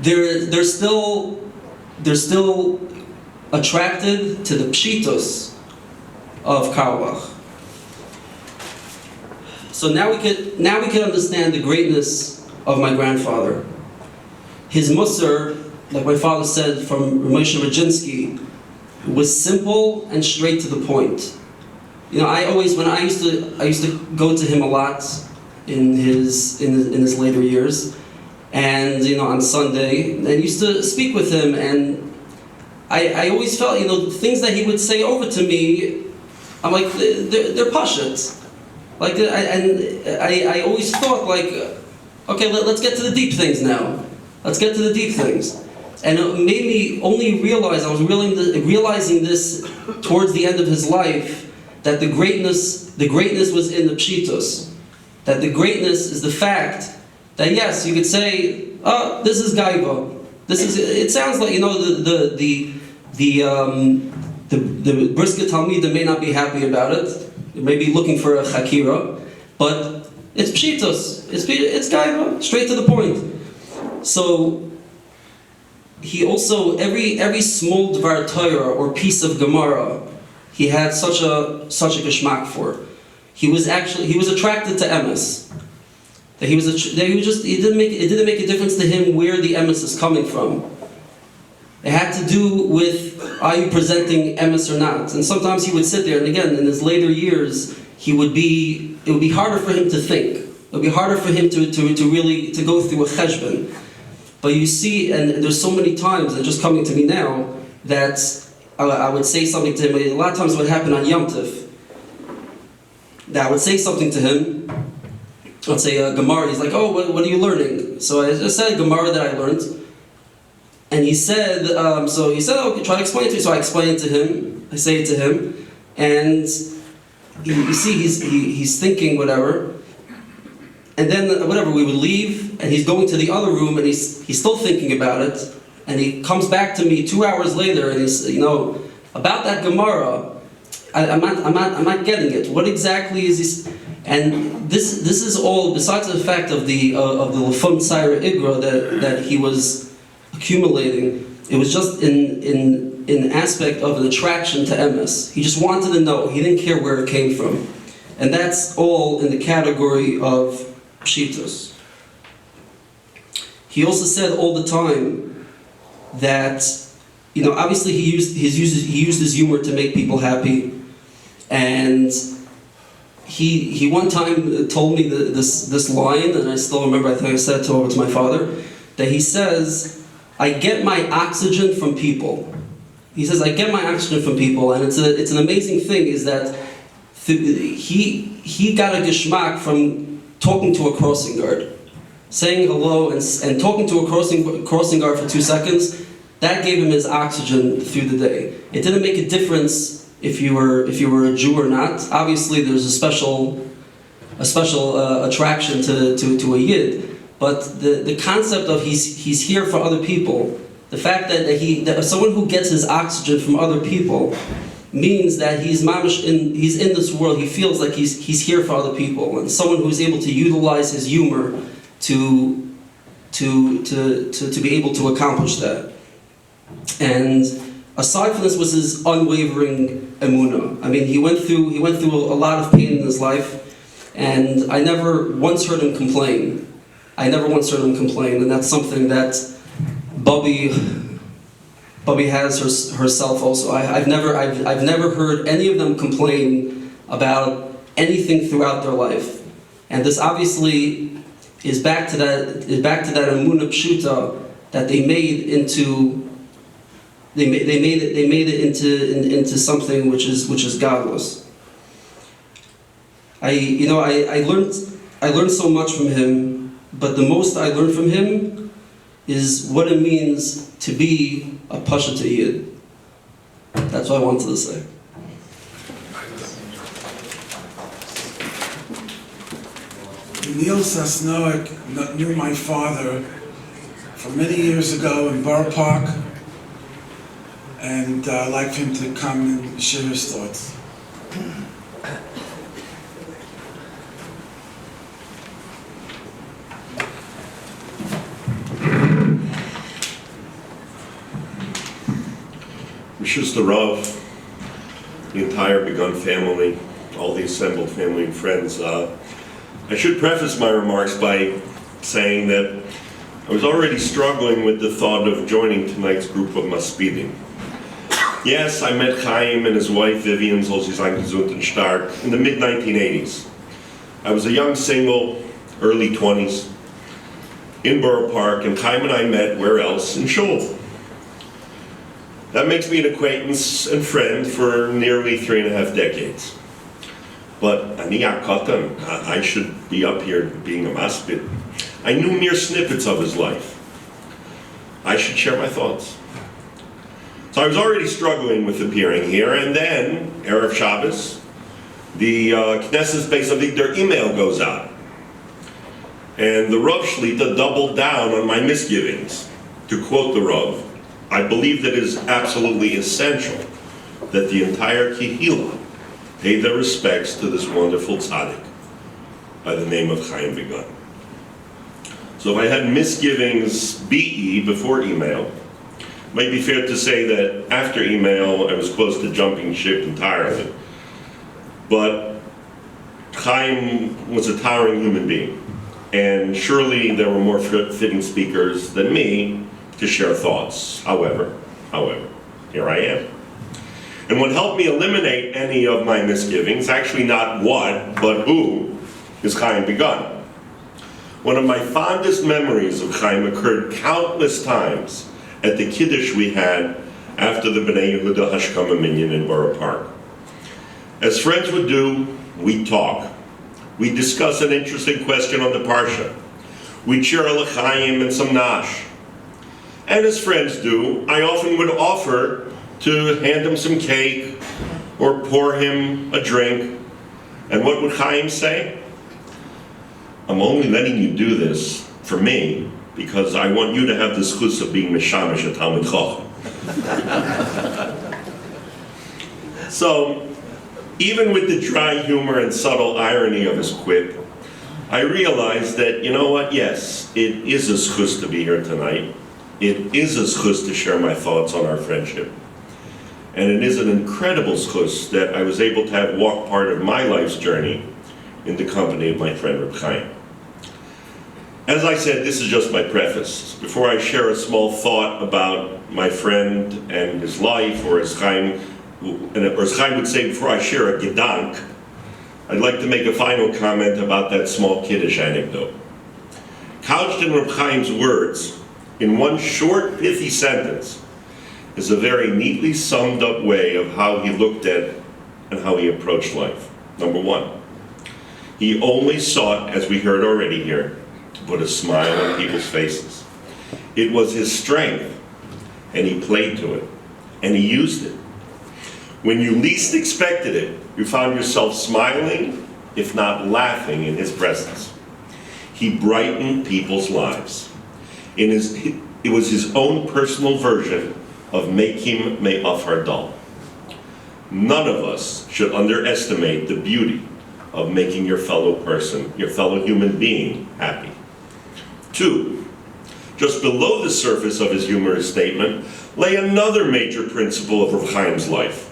they're still attracted to the pshitos of Carlebach. So now we can understand the greatness of my grandfather. His musar, like my father said from Moshe Rajinsky, was simple and straight to the point. I used to go to him a lot in his later years, and on Sunday, and used to speak with him, and I always felt things that he would say over to me, I'm like they're pashut. Like, I always thought, like, okay, let's get to the deep things now. Let's get to the deep things. And it made me only realize, I was realizing this towards the end of his life, that the greatness was in the pshitos. That the greatness is the fact that, yes, you could say, oh, this is gaiva. It sounds like, the brisket talmidim may not be happy about it. They may be looking for a chakira, but it's pshitos. It's gaiva, straight to the point. So he also, every small dvar Torah or piece of Gemara, he had such a geschmack for. He was attracted to emes. It didn't make a difference to him where the emes is coming from. It had to do with, are you presenting emes or not? And sometimes he would sit there, and again, in his later years, it would be harder for him to think. It would be harder for him to really go through a cheshbon. But you see, and there's so many times, and just coming to me now, that I would say something to him. A lot of times it would happen on Yom Tov. That I would say something to him. I'd say Gemara. He's like, oh, what are you learning? So I just said Gemara that I learned. And he said, okay, try to explain it to me. So I explain it to him. I say it to him. And you see, he's thinking whatever. And then, whatever, we would leave, and he's going to the other room, and he's still thinking about it. And he comes back to me 2 hours later, and he's, about that Gemara, I'm not getting it. What exactly is this? And this is all, besides the fact of the Lefum Tzaira Igra that he was accumulating, it was just in aspect of an attraction to emes. He just wanted to know. He didn't care where it came from. And that's all in the category of pshitos. He also said all the time that, obviously he used his humor to make people happy, and he one time told me this line, and I still remember. I think I said it to my father, that he says, "I get my oxygen from people." He says, "I get my oxygen from people," and it's an amazing thing is that he got a geschmack from talking to a crossing guard, saying hello and talking to a crossing guard for 2 seconds. That gave him his oxygen through the day. It didn't make a difference if you were a Jew or not. Obviously, there's a special attraction to a Yid, but the concept of he's here for other people, the fact that someone who gets his oxygen from other people means that he's in this world. He feels like he's here for other people, and someone who's able to utilize his humor to be able to accomplish that. And aside from this was his unwavering emunah. I mean, he went through a lot of pain in his life, and I never once heard him complain. And that's something that Bubby has herself also. I've never heard any of them complain about anything throughout their life, and this obviously is back to that emunah pshuta that they made it into something which is godless. I learned so much from him, but the most I learned from him is what it means to be a Pashat Yid. That's what I wanted to say. Neil Sasnoik knew my father from many years ago in Borough Park, and I'd like for him to come and share his thoughts. Rishus the Rav, the entire begun family, all the assembled family and friends. I should preface my remarks by saying that I was already struggling with the thought of joining tonight's group of Maspidim. Yes, I met Chaim and his wife Vivian, so sie sein gesund und stark, in the mid-1980s. I was a young single, early 20s, in Borough Park, and Chaim and I met, where else? In Shul. That makes me an acquaintance and friend for nearly 3.5 decades. But ani akatan, I should be up here being a maspid. I knew mere snippets of his life. I should share my thoughts. So I was already struggling with appearing here, and then, Erev Shabbos, the Knesset's Beis Avik, their email goes out. And the Rav Shlita doubled down on my misgivings. To quote the Rav, I believe that it is absolutely essential that the entire Kehillah pay their respects to this wonderful tzaddik by the name of Chaim Begun. So if I had misgivings BE before email, it might be fair to say that after email I was close to jumping ship entirely. But Chaim was a towering human being. And surely there were more fitting speakers than me to share thoughts. However, here I am. And what helped me eliminate any of my misgivings, actually not what, but who, is Chaim Begun. One of my fondest memories of Chaim occurred countless times at the Kiddush we had after the B'nai Yehuda Hashkama Minyan in Borough Park. As friends would do, we'd talk. We'd discuss an interesting question on the Parsha. We'd share a l'chaim and some nash. And as friends do, I often would offer to hand him some cake or pour him a drink. And what would Chaim say? I'm only letting you do this for me because I want you to have the zchus of being mishamish a Talmid Chacham. So, even with the dry humor and subtle irony of his quip, I realized that, you know what, yes, it is a zchus to be here tonight. It is a zchus to share my thoughts on our friendship. And it is an incredible zchus that I was able to have walk part of my life's journey in the company of my friend Reb Chaim. As I said, this is just my preface. Before I share a small thought about my friend and his life, or as Chaim would say, before I share a gedank, I'd like to make a final comment about that small Kiddush anecdote. Couched in Reb Chaim's words, in one short, pithy sentence, is a very neatly summed up way of how he looked at and how he approached life. Number one, he only sought, as we heard already here, to put a smile on people's faces. It was his strength, and he played to it, and he used it. When you least expected it, you found yourself smiling, if not laughing, in his presence. He brightened people's lives. It was his own personal version of Mekim Me'afar Dal. None of us should underestimate the beauty of making your fellow person, your fellow human being, happy. Two, just below the surface of his humorous statement lay another major principle of Rav Chaim's life.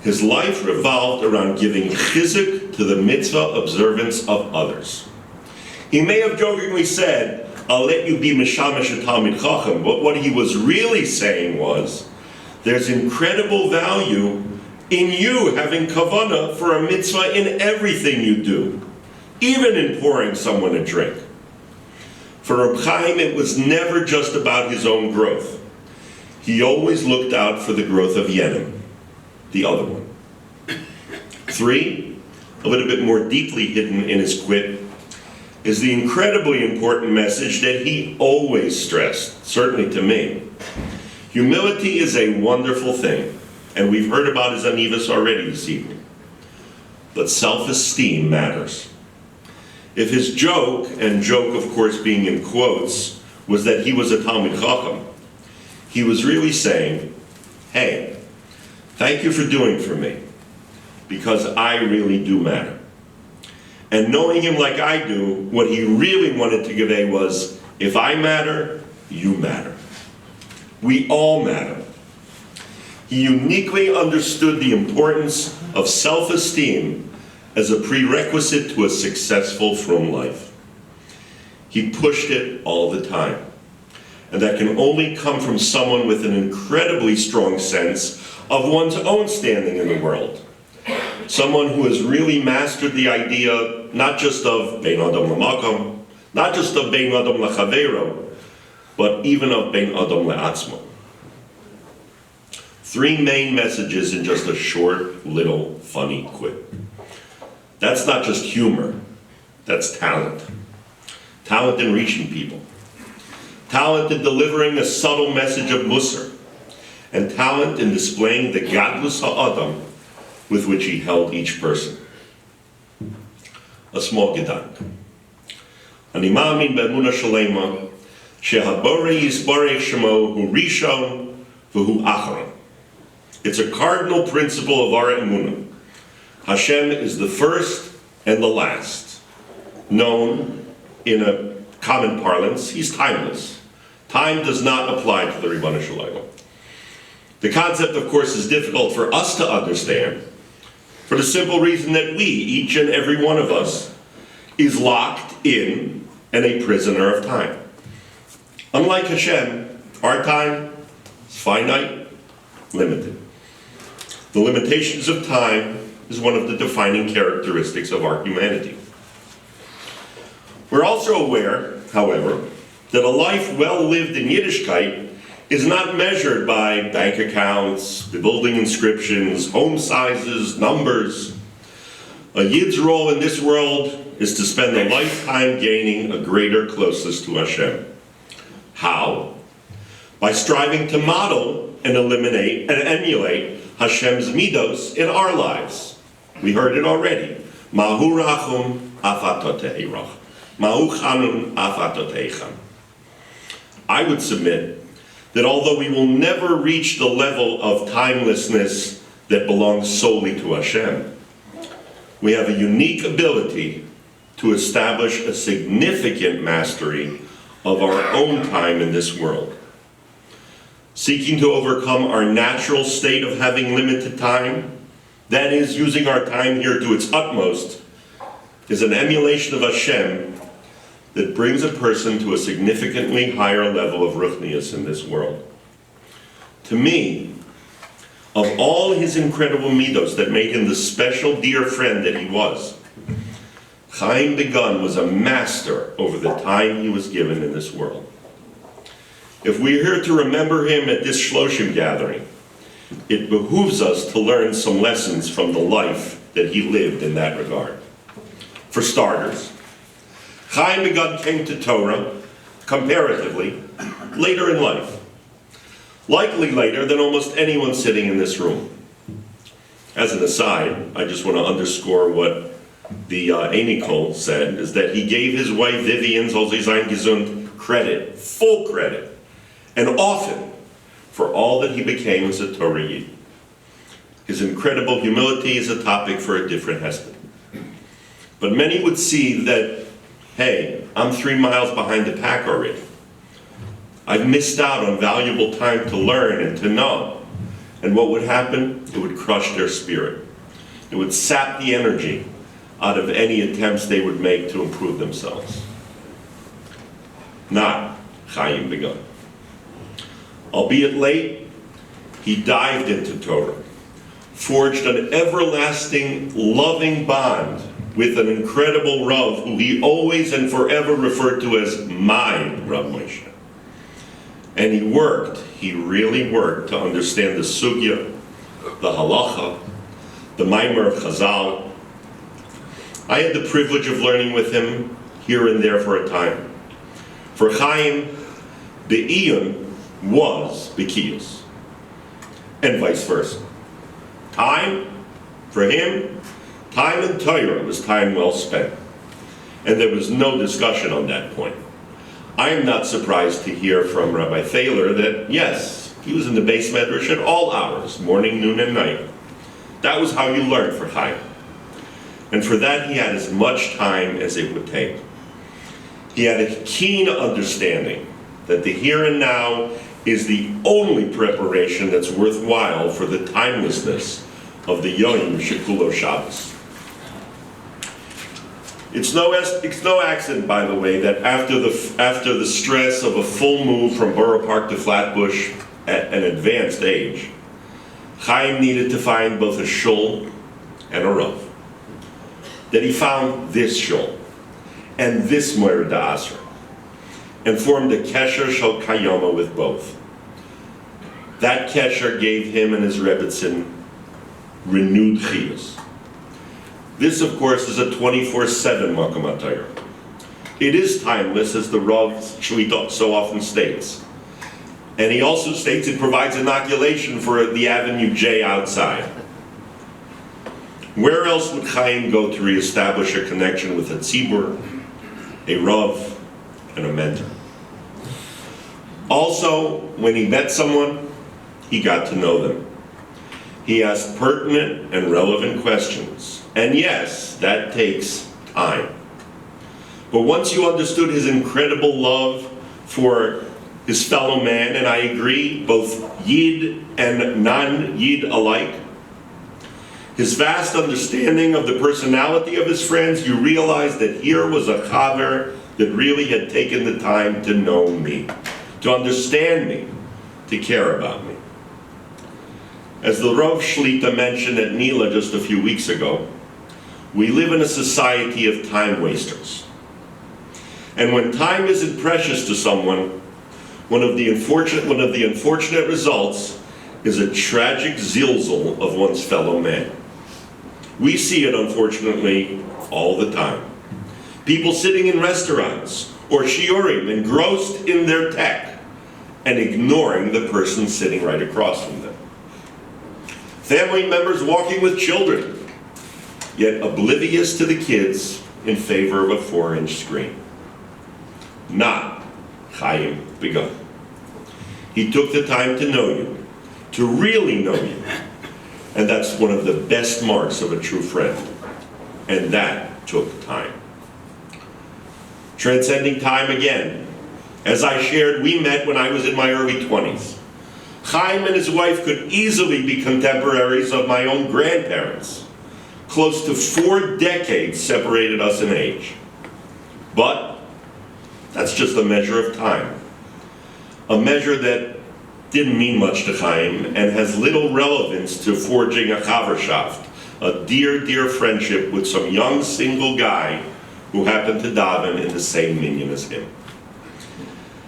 His life revolved around giving chizuk to the mitzvah observance of others. He may have jokingly said, I'll let you be mishamish a Talmid Chacham, but what he was really saying was, there's incredible value in you having kavanah for a mitzvah in everything you do, even in pouring someone a drink. For Reb Chaim, it was never just about his own growth. He always looked out for the growth of Yenim, the other one. Three, a little bit more deeply hidden in his quip, is the incredibly important message that he always stressed, certainly to me. Humility is a wonderful thing, and we've heard about his anivas already this evening. But self-esteem matters. If his joke, and joke of course being in quotes, was that he was a Talmid Chacham, he was really saying, hey, thank you for doing for me, because I really do matter. And knowing him like I do, what he really wanted to convey was, if I matter, you matter. We all matter. He uniquely understood the importance of self-esteem as a prerequisite to a successful frum life. He pushed it all the time. And that can only come from someone with an incredibly strong sense of one's own standing in the world. Someone who has really mastered the idea not just of Bein Adam L'Makom, not just of Bein Adam L'Chaveiro, but even of Bein Adam L'Atzmo. Three main messages in just a short, little, funny quip. That's not just humor, that's talent. Talent in reaching people. Talent in delivering a subtle message of Musar. And talent in displaying the gadlus ha'adam with which he held each person. A small gedank. Ani ma'amin be'emunah shalema shehabore yisbarech shemo hu rishon v'hu acharon. It's a cardinal principle of our emunah. Hashem is the first and the last. Known in a common parlance, he's timeless. Time does not apply to the Ribono Shel Olam. The concept, of course, is difficult for us to understand for the simple reason that we, each and every one of us, is locked in and a prisoner of time. Unlike Hashem, our time is finite, limited. The limitations of time is one of the defining characteristics of our humanity. We're also aware, however, that a life well lived in Yiddishkeit is not measured by bank accounts, building inscriptions, home sizes, numbers. A Yid's role in this world is to spend a lifetime gaining a greater closeness to Hashem. How? By striving to model and eliminate and emulate Hashem's midos in our lives. We heard it already. Mahu rachum afatotei rach. Mahu chanun afatotei chan. I would submit that although we will never reach the level of timelessness that belongs solely to Hashem, we have a unique ability to establish a significant mastery of our own time in this world. Seeking to overcome our natural state of having limited time, that is, using our time here to its utmost, is an emulation of Hashem that brings a person to a significantly higher level of ruchnius in this world. To me, of all his incredible midos that made him the special dear friend that he was, Chaim Begun was a master over the time he was given in this world. If we're here to remember him at this Shloshim gathering, it behooves us to learn some lessons from the life that he lived in that regard. For starters, Chaim Begun came to Torah, comparatively, later in life. Likely later than almost anyone sitting in this room. As an aside, I just want to underscore what the Einikol said, is that he gave his wife Vivian, soll sie sein gesund, credit, full credit, and often, for all that he became as a Torah Yid. His incredible humility is a topic for a different hesped. But many would see that, hey, I'm 3 miles behind the pack already. I've missed out on valuable time to learn and to know. And what would happen? It would crush their spirit. It would sap the energy out of any attempts they would make to improve themselves. Not Chaim Begun. Albeit late, he dived into Torah, forged an everlasting, loving bond with an incredible Rav who he always and forever referred to as my Rav Moshe. And he really worked to understand the sugya, the halacha, the maimer of Chazal. I had the privilege of learning with him here and there for a time. For Chaim, the Iyun was Bikiyus, and vice versa. Time, for him, time in Torah was time well spent. And there was no discussion on that point. I am not surprised to hear from Rabbi Thaler that, yes, he was in the base medrash at all hours, morning, noon, and night. That was how you learned for Chaim. And for that, he had as much time as it would take. He had a keen understanding that the here and now is the only preparation that's worthwhile for the timelessness of the Yom Shekulo Shabbos. It's no accident, by the way, that after the stress of a full move from Borough Park to Flatbush at an advanced age, Chaim needed to find both a shul and a rav. That he found this shul and this Moira Da'asra and formed a kesher shel kayoma with both. That kesher gave him and his Rebbetzin renewed chiyus. This, of course, is a 24/7 Makom HaTorah. It is timeless, as the Rav Shlita so often states. And he also states it provides inoculation for the Avenue J outside. Where else would Chaim go to reestablish a connection with a tzibur, a Rav, and a mentor? Also, when he met someone, he got to know them. He asked pertinent and relevant questions. And yes, that takes time. But once you understood his incredible love for his fellow man, and I agree, both Yid and non-Yid alike, his vast understanding of the personality of his friends, you realize that here was a chaver that really had taken the time to know me, to understand me, to care about me. As the Rav Shlita mentioned at Nila just a few weeks ago, we live in a society of time wasters. And when time isn't precious to someone, one of the unfortunate results is a tragic zilzal of one's fellow man. We see it, unfortunately, all the time. People sitting in restaurants or shiurim engrossed in their tech and ignoring the person sitting right across from them. Family members walking with children, yet oblivious to the kids in favor of a 4-inch screen. Not Chaim begun. He took the time to know you, to really know you. And that's one of the best marks of a true friend. And that took time. Transcending time again. As I shared, we met when I was in my early 20s. Chaim and his wife could easily be contemporaries of my own grandparents. Close to 4 decades separated us in age. But that's just a measure of time. A measure that didn't mean much to Chaim and has little relevance to forging a chaverschaft, a dear, dear friendship with some young single guy who happened to daven in the same minyan as him.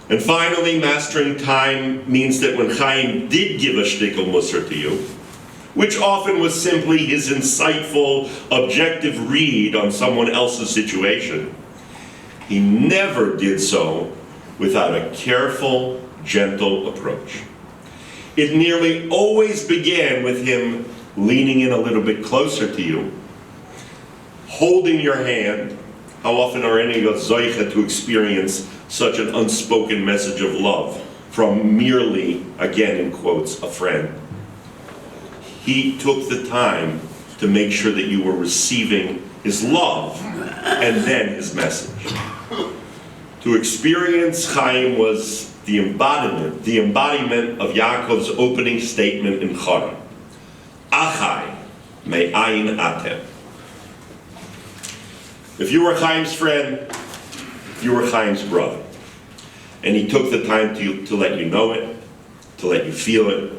And finally, mastering time means that when Chaim did give a shtickle musar to you, which often was simply his insightful, objective read on someone else's situation, he never did so without a careful, gentle approach. It nearly always began with him leaning in a little bit closer to you, holding your hand. How often are any of us zoicha to experience such an unspoken message of love from merely, again in quotes, a friend? He took the time to make sure that you were receiving his love and then his message. To experience Chaim was the embodiment of Yaakov's opening statement in Chorah. Achai me'ayin atem. If you were Chaim's friend, you were Chaim's brother. And he took the time to let you know it, to let you feel it,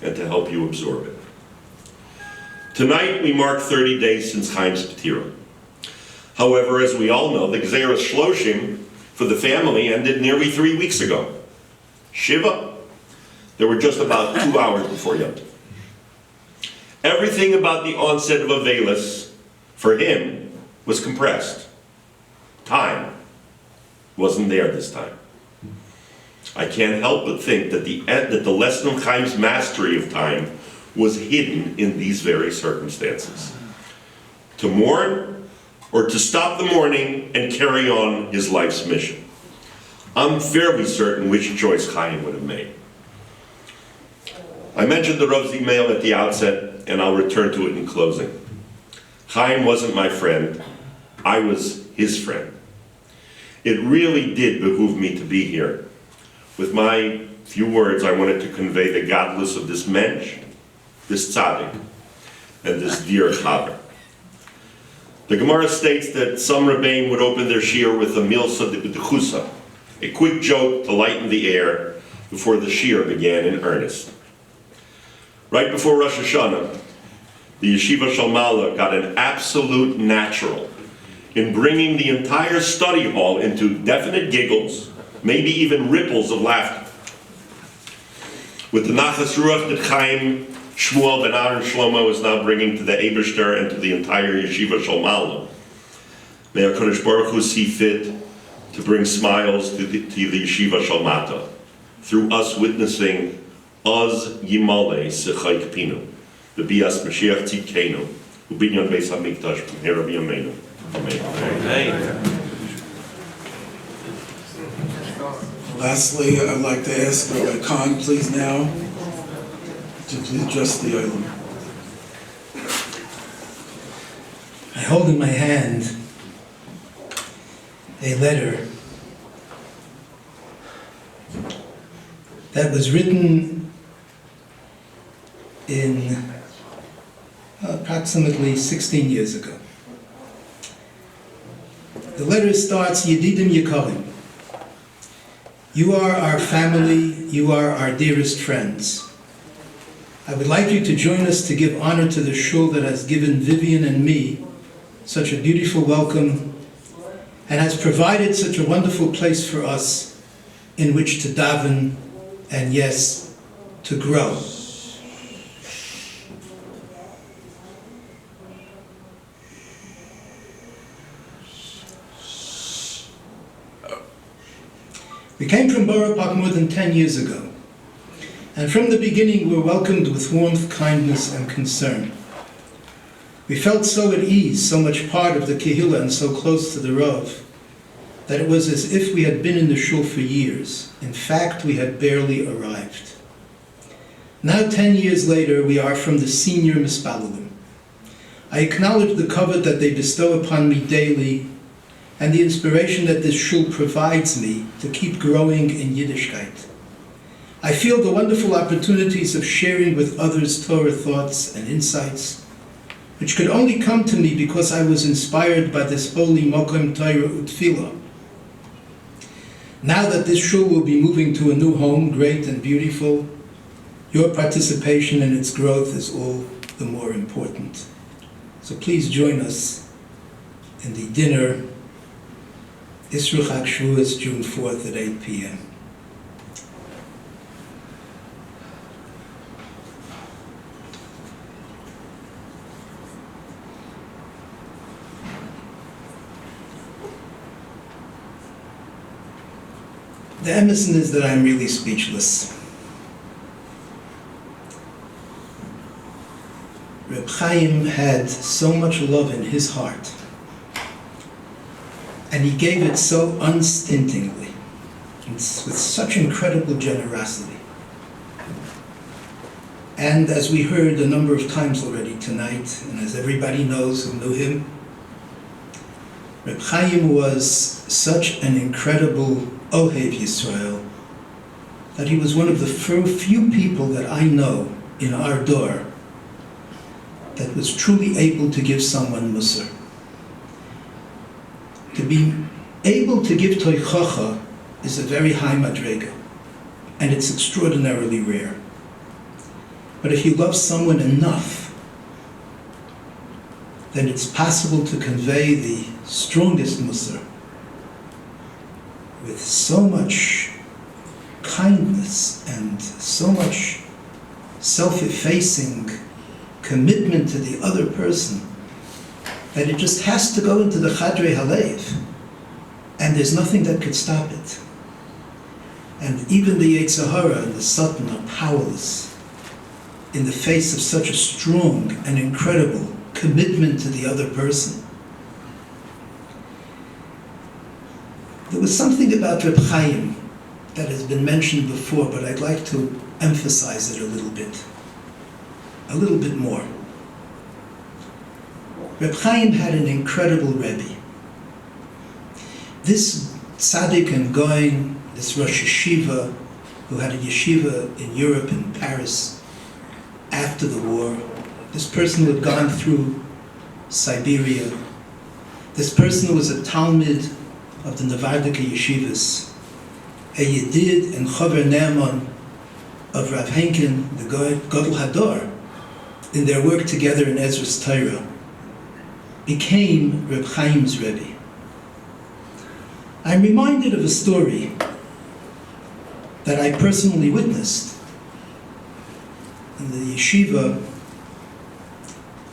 and to help you absorb it. Tonight we mark 30 days since Chaim's P'tirah. However, as we all know, the Gzeras Shloshim for the family ended nearly 3 weeks ago. Shiva, there were just about 2 hours before Yom Tov. Everything about the onset of Avelis, for him, was compressed. Time wasn't there this time. I can't help but think that the lesson of Chaim's mastery of time was hidden in these very circumstances. To mourn, or to stop the mourning and carry on his life's mission. I'm fairly certain which choice Chaim would have made. I mentioned the Rav's email at the outset, and I'll return to it in closing. Chaim wasn't my friend, I was his friend. It really did behoove me to be here. With my few words, I wanted to convey the godless of this mensch, this tzaddik, and this dear chaver. The Gemara states that some Rebbeim would open their shiur with a milsa de b'dechusa, a quick joke to lighten the air before the shiur began in earnest. Right before Rosh Hashanah, the Yeshiva Shalmala got an absolute natural in bringing the entire study hall into definite giggles, maybe even ripples of laughter. With the nachas ruach that Chaim Shmuel ben Aaron Shlomo is now bringing to the Eberster and to the entire Yeshiva Shalmalo. May HaKadosh Baruch Hu see fit to bring smiles to the Yeshiva Shalmata through us witnessing Oz Yimale Sechayk Pinu, the Bias Mashiach Tzidkenu, Ubinyan Beis HaMikdash B'mehera B'yameinu. Amen. Lastly, I'd like to ask Rabbi Chaim, please now, to please address the island. I hold in my hand a letter that was written in approximately 16 years ago. The letter starts, Yedidim Yekarim. You are our family, you are our dearest friends. I would like you to join us to give honor to the shul that has given Vivian and me such a beautiful welcome and has provided such a wonderful place for us in which to daven and, yes, to grow. We came from Borough Park more than 10 years ago, and from the beginning we were welcomed with warmth, kindness, and concern. We felt so at ease, so much part of the Kehillah and so close to the Rav, that it was as if we had been in the shul for years. In fact, we had barely arrived. Now, 10 years later, we are from the senior Mispalalim. I acknowledge the covet that they bestow upon me daily and the inspiration that this shul provides me to keep growing in Yiddishkeit. I feel the wonderful opportunities of sharing with others Torah thoughts and insights, which could only come to me because I was inspired by this holy Mokom Torah Utfilah. Now that this shul will be moving to a new home, great and beautiful, your participation in its growth is all the more important. So please join us in the dinner, Isru Chag Shavuos, June 4th at 8 p.m. The emerson is that I'm really speechless. Reb Chaim had so much love in his heart, and he gave it so unstintingly, with such incredible generosity. And as we heard a number of times already tonight, and as everybody knows who knew him, Reb Chaim was such an incredible Ohev Yisrael that he was one of the few people that I know in our door that was truly able to give someone Musar. To be able to give Toichacha is a very high madrega, and it's extraordinarily rare. But if you love someone enough, then it's possible to convey the strongest Musar with so much kindness and so much self-effacing commitment to the other person that it just has to go into the Chadrei Halev, and there's nothing that could stop it. And even the Yetzer Hara and the Satan are powerless in the face of such a strong and incredible commitment to the other person. There was something about Reb Chaim that has been mentioned before, but I'd like to emphasize it a little bit more. Reb Chaim had an incredible Rebbe. This tzaddik and goin, this Rosh Yeshiva, who had a yeshiva in Europe, in Paris, after the war, this person who had gone through Siberia, this person who was a Talmid of the Novardika yeshivas, a Yedid and Chover Ne'eman of Rav Henkin, the Gadol Hador, in their work together in Ezra's Torah, became Reb Chaim's Rebbe. I'm reminded of a story that I personally witnessed. in the yeshiva,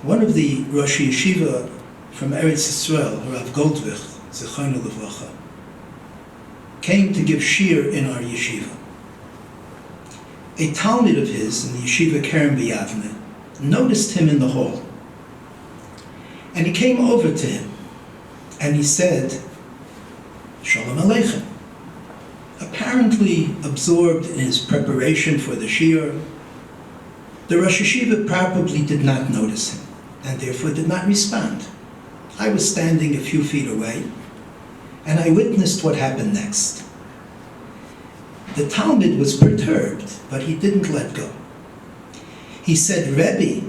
one of the Rosh Yeshiva from Eretz Yisrael, Rav Goldwich, Zechonu Levracha, came to give shir in our yeshiva. A Talmud of his in the yeshiva Kerem B'Yavne noticed him in the hall. And he came over to him and he said, Shalom Aleichem. Apparently absorbed in his preparation for the shir, the Rosh Yeshiva probably did not notice him and therefore did not respond. I was standing a few feet away and I witnessed what happened next. The Talmud was perturbed, but he didn't let go. He said, Rebbe,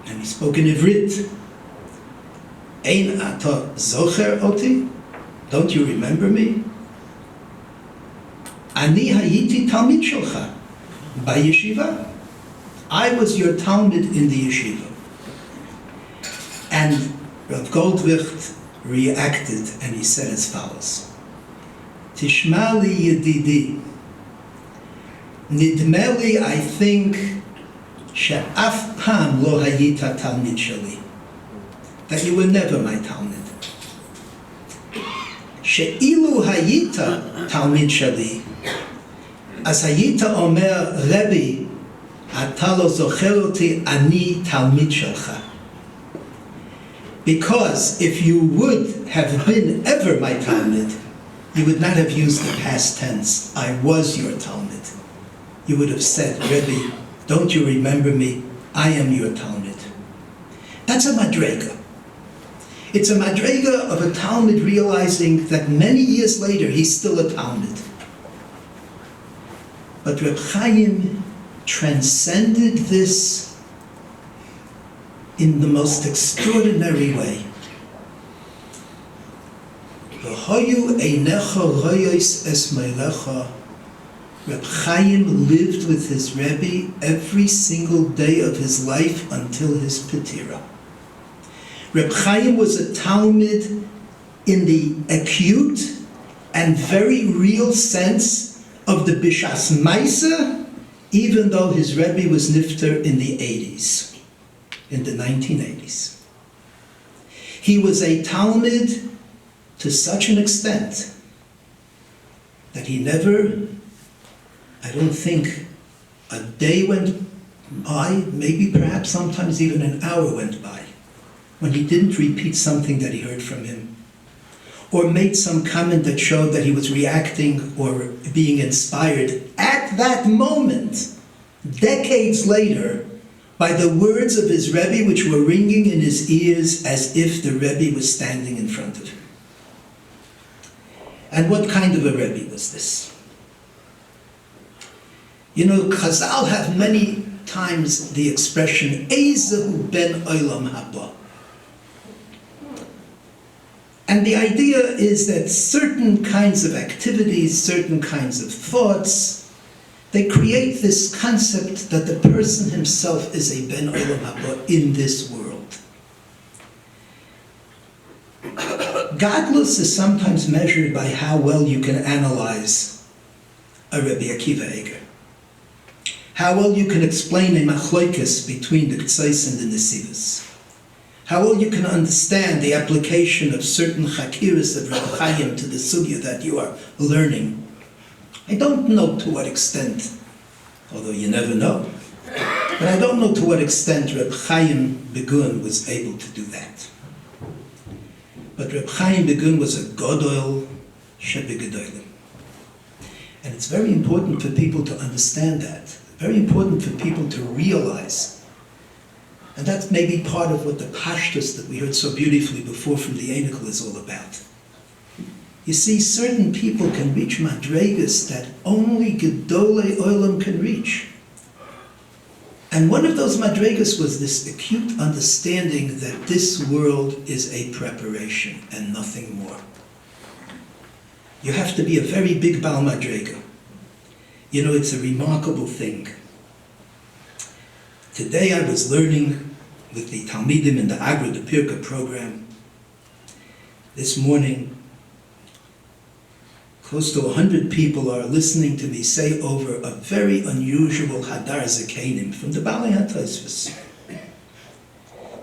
and he spoke in Ivrit, Ein ata zocher oti? Don't you remember me? Ani hayiti talmid shelcha, by yeshiva. I was your Talmud in the yeshiva. And Rav Goldwicht reacted and he said as follows, Tishma li yedidi, nidme li, I think, she'af pam lo hayita talmid sheli, that you were never my Talmud. She'ilu hayita talmid sheli, as hayita omer Rebbe, ata lo zocher oti ani talmid shelcha. Because if you would have been ever my Talmud, you would not have used the past tense, I was your Talmud. You would have said, Rebbe, don't you remember me? I am your Talmud. That's a madrega. It's a madrega of a Talmud realizing that many years later he's still a Talmud. But Reb Chaim transcended this in the most extraordinary way. V'hoyu einecha royos es meilecha. Reb Chaim lived with his Rebbe every single day of his life until his Petira. Reb Chaim was a Talmud in the acute and very real sense of the Bishas Maisa, even though his Rebbe was nifter in the 80s. In the 1980s. He was a Talmud to such an extent that he never, I don't think, a day went by, maybe perhaps sometimes even an hour went by, when he didn't repeat something that he heard from him, or made some comment that showed that he was reacting or being inspired at that moment, decades later, by the words of his Rebbe, which were ringing in his ears as if the Rebbe was standing in front of him. And what kind of a Rebbe was this? You know, Chazal have many times the expression, Ezehu ben olam haba. And the idea is that certain kinds of activities, certain kinds of thoughts, they create this concept that the person himself is a ben olam haba in this world. Godless is sometimes measured by how well you can analyze a Rebbe Akiva Eger. How well you can explain a machloikis between the Ktsais and the Nesivos. How well you can understand the application of certain chakiras of Reb Chaim to the sugya that you are learning. I don't know to what extent, although you never know, but I don't know to what extent Reb Chaim Begun was able to do that. But Reb Chaim Begun was a Godol Shebegedolim. And it's very important for people to understand that, very important for people to realize. And that's maybe part of what the pashtus that we heard so beautifully before from the Einikel is all about. You see, certain people can reach madregas that only Gedolei Olam can reach. And one of those madregas was this acute understanding that this world is a preparation and nothing more. You have to be a very big Baal Madrega. You know, it's a remarkable thing. Today I was learning with the Talmidim in the Agra de Pirka program. This morning, close to 100 people are listening to me say over a very unusual Hadar Zakenim from the Balei HaTosfos.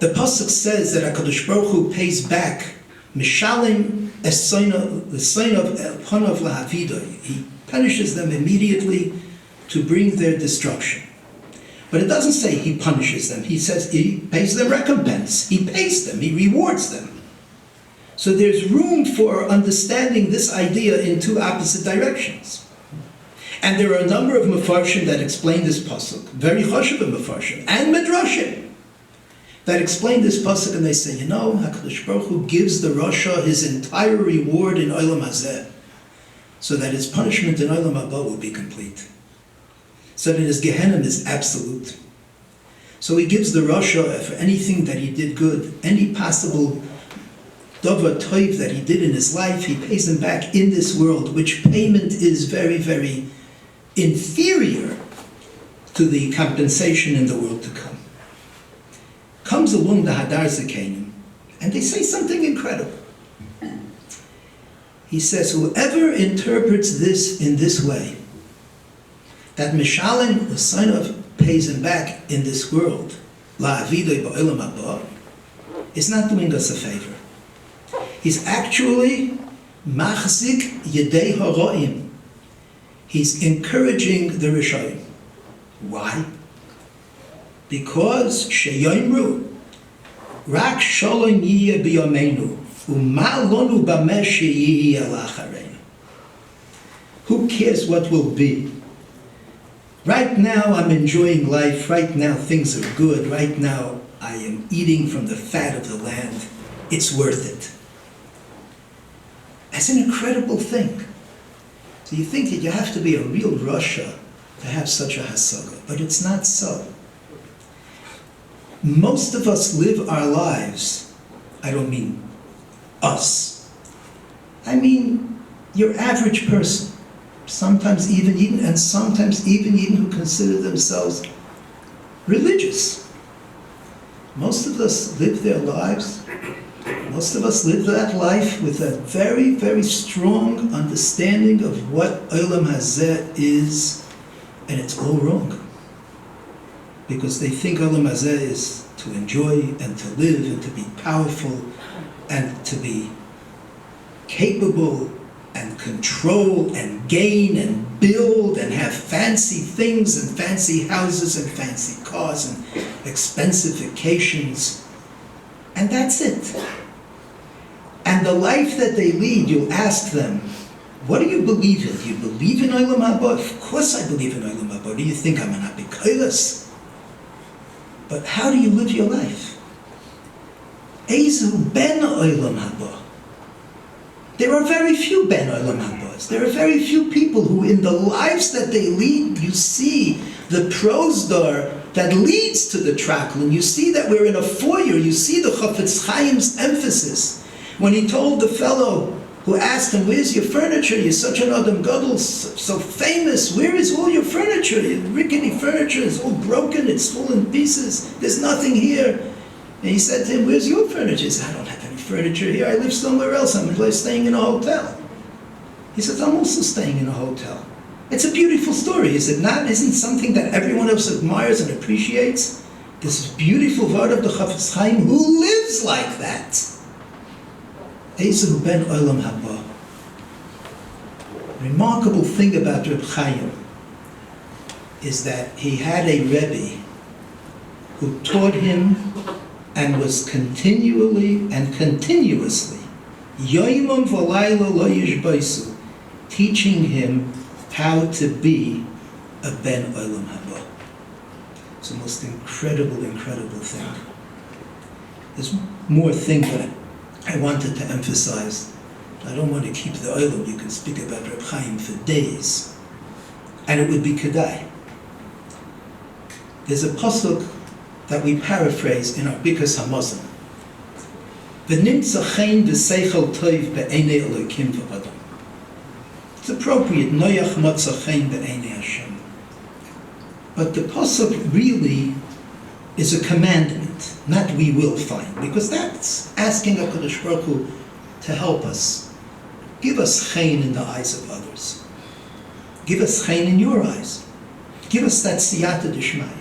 The Pasuk says that HaKadosh Baruch Hu pays back Mishalim the son of Panav Lahavidoi. He punishes them immediately to bring their destruction. But it doesn't say he punishes them. He says he pays them recompense. He pays them. He rewards them. So there's room for understanding this idea in two opposite directions. And there are a number of Mefarshim that explain this pasuk, very choshev Mefarshim, and Midrashim, that explain this pasuk, and they say, HaKadosh Baruch Hu gives the Rasha his entire reward in Olam Hazeh, so that his punishment in Olam Haba will be complete. So that his Gehenna is absolute. So he gives the Rasha for anything that he did good, any possible Davar Toiv that he did in his life, he pays him back in this world, which payment is very, very inferior to the compensation in the world to come. Comes along the Hadar Zakenim, and they say something incredible. He says, whoever interprets this in this way, that Mishalim, the son of, pays him back in this world, La'avidoi ba'olam haba, is not doing us a favor. He's actually machzik yedei ha'ro'im. He's encouraging the Rishayim. Why? Because sheyomru rak shalom yiyeh b'yameinu u'ma lonu b'meh sheyiyeh la'achareinu. Who cares what will be? Right now I'm enjoying life. Right now things are good. Right now I am eating from the fat of the land. It's worth it. That's an incredible thing. So you think that you have to be a real Rasha to have such a hasaga, but it's not so. Most of us live our lives, I don't mean us, I mean your average person, sometimes even who consider themselves religious. Most of us live their lives, most of us live that life with a very, very strong understanding of what Olam Hazeh is, and it's all wrong. Because they think Olam Hazeh is to enjoy and to live and to be powerful and to be capable and control and gain and build and have fancy things and fancy houses and fancy cars and expensive vacations. And that's it. And the life that they lead, you'll ask them, what do you believe in? Do you believe in Olam Haba? Of course I believe in Olam Haba. Do you think I'm an apikoilis? But how do you live your life? Ezu ben Olam Haba. There are very few ben Olam Habas. There are very few people who in the lives that they lead, you see the prosdar that leads to the traklan. You see that we're in a foyer. You see the Chafetz Chaim's emphasis. When he told the fellow who asked him, where's your furniture? You're such an Adam Gadol, so famous. Where is all your furniture? Your rickety furniture is all broken. It's full in pieces. There's nothing here. And he said to him, where's your furniture? He said, I don't have any furniture here. I live somewhere else. I'm staying in a hotel. He said, I'm also staying in a hotel. It's a beautiful story, is it not? Isn't it something that everyone else admires and appreciates? This beautiful word of the Chafetz Chaim, who lives like that. Ezu ben Olam Haba. Remarkable thing about Reb Chaim is that he had a Rebbe who taught him and was continuously, Yoimam v'layla lo yishbaisu, teaching him how to be a ben Olam Haba. It's the most incredible, incredible thing. There's more things that I wanted to emphasize. I don't want to keep the olam. You can speak about Reb Chaim for days, and it would be kedai. There's a pasuk that we paraphrase in our Bikas Hamazon. V'nimtza chen v'seichel toiv be'enei Elokim v'adam. It's appropriate. Noach matza chen be'enei Hashem. But the pasuk really is a commandment, not we will find, because that's asking HaKadosh Baruch Hu to help us. Give us Chaim in the eyes of others. Give us Chaim in your eyes. Give us that siyata d'shmaya.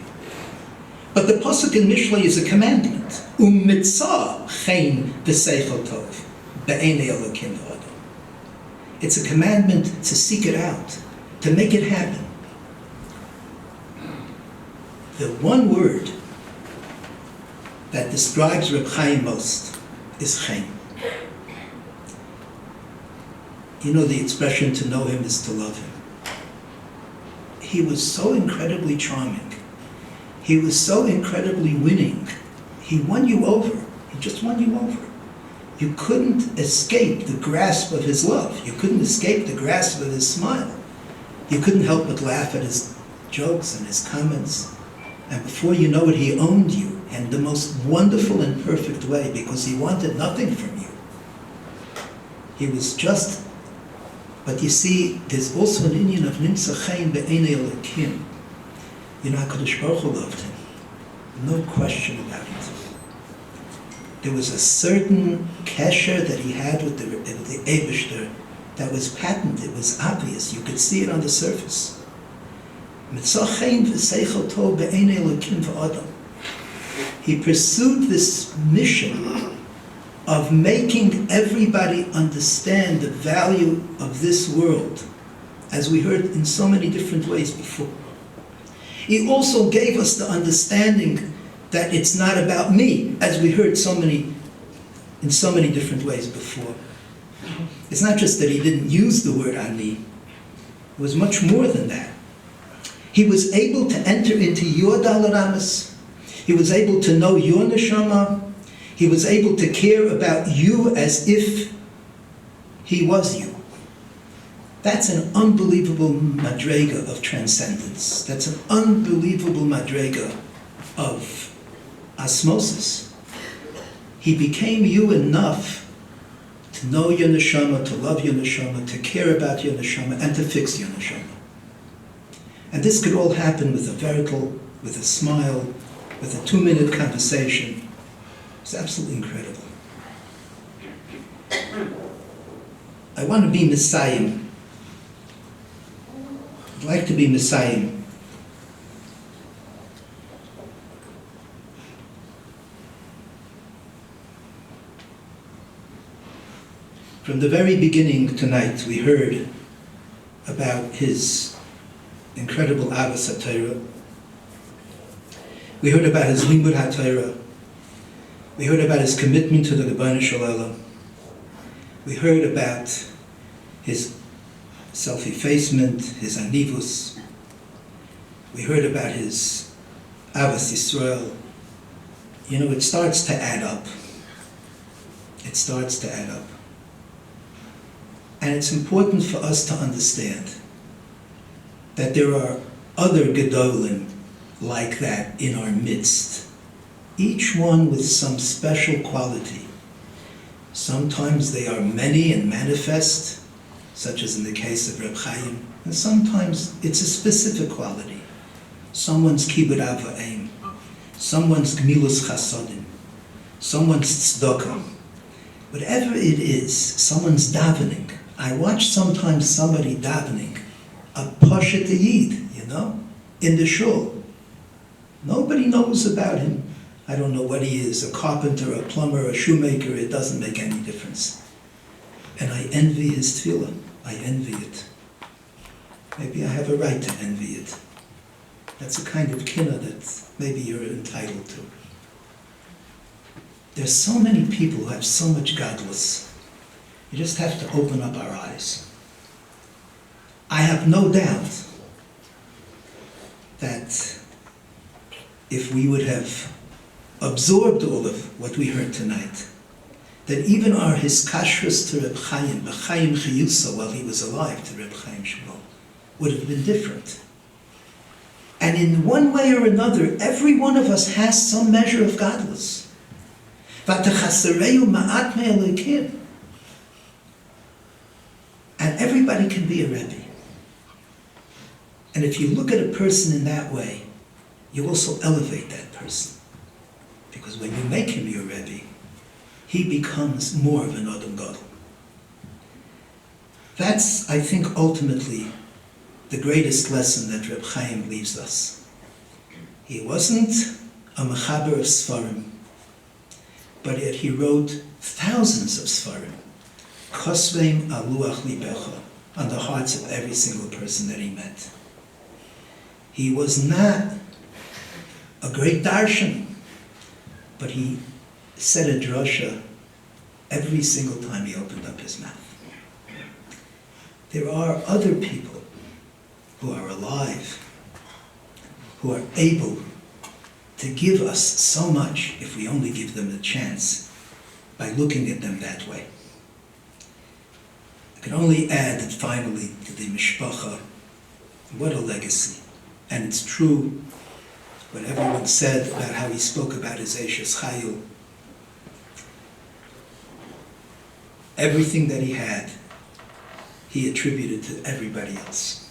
But the pasuk in Mishlei is a commandment. U'mitzah Chaim v'seichel tov be'enei Elokim v'adam. It's a commandment to seek it out, to make it happen. The one word that describes Reb Chaim most is Chaim. You know, the expression to know him is to love him. He was so incredibly charming. He was so incredibly winning. He won you over. He just won you over. You couldn't escape the grasp of his love. You couldn't escape the grasp of his smile. You couldn't help but laugh at his jokes and his comments. And before you know it, he owned you in the most wonderful and perfect way because he wanted nothing from you. He was just, but you see, there's also an Indian of Nimtza Chaim be'enei Elokim. You know, HaKadosh Baruch Hu loved him. No question about it. There was a certain kesher that he had with the Eibishter that was patent, it was obvious, you could see it on the surface. He pursued this mission of making everybody understand the value of this world, as we heard in so many different ways before. He also gave us the understanding that it's not about me, as we heard in so many different ways before. It's not just that he didn't use the word ani, it was much more than that. He was able to enter into your dalaramas, he was able to know your neshama, he was able to care about you as if he was you. That's an unbelievable madrega of transcendence. That's an unbelievable madrega of osmosis. He became you enough to know your neshama, to love your neshama, to care about your neshama, and to fix your neshama. And this could all happen with a vertical, with a smile, with a 2-minute conversation. It's absolutely incredible. I want to be Messiah. I'd like to be Messiah. From the very beginning tonight, we heard about his incredible Avos HaTorah. We heard about his Limud HaTorah. We heard about his commitment to the Rebbeinu Shalom. We heard about his self-effacement, his anivus. We heard about his Avos Yisrael. You know, it starts to add up. It starts to add up. And it's important for us to understand that there are other Gedolim like that in our midst, each one with some special quality. Sometimes they are many and manifest, such as in the case of Reb Chaim, and sometimes it's a specific quality. Someone's kibbud av v'aim, someone's gmilus chasodim, someone's tzedakah. Whatever it is, someone's davening. I watch sometimes somebody davening, a pashat yid, you know, in the shul. Nobody knows about him. I don't know what he is, a carpenter, a plumber, a shoemaker, it doesn't make any difference. And I envy his tefillah. I envy it. Maybe I have a right to envy it. That's a kind of kinna that maybe you're entitled to. There's so many people who have so much godless. You just have to open up our eyes. I have no doubt that if we would have absorbed all of what we heard tonight, that even our hiskashrus to Reb Chaim, B'Chaim Chiyusa, while he was alive, to Reb Chaim Shmuel, would have been different. And in one way or another, every one of us has some measure of godless. V'techasereyu ma'at me'elikim. And everybody can be a Rebbe. And if you look at a person in that way, you also elevate that person. Because when you make him your Rebbe, he becomes more of an Adam Gadol. That's, I think, ultimately the greatest lesson that Reb Chaim leaves us. He wasn't a mechaber of Sfarim, but yet he wrote thousands of Sfarim, Chosveim al luach libecha, on the hearts of every single person that he met. He was not a great darshan, but he said a drasha every single time he opened up his mouth. There are other people who are alive, who are able to give us so much if we only give them a chance by looking at them that way. I can only add that finally to the mishpacha, what a legacy. And it's true what everyone said about how he spoke about his Eishes Chayil. Everything that he had, he attributed to everybody else.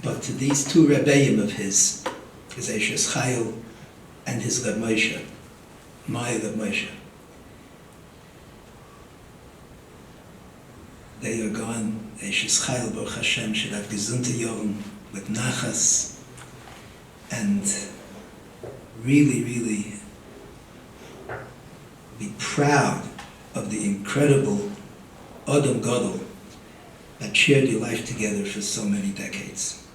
But to these two Rebbeim of his Eishes Chayil and his Reb Moshe, my Reb Moshe, they are gone. Eishes Chayil, Baruch Hashem, should have gesunte Yoren with nachas, and really, really be proud of the incredible Adam Gadol that shared your life together for so many decades.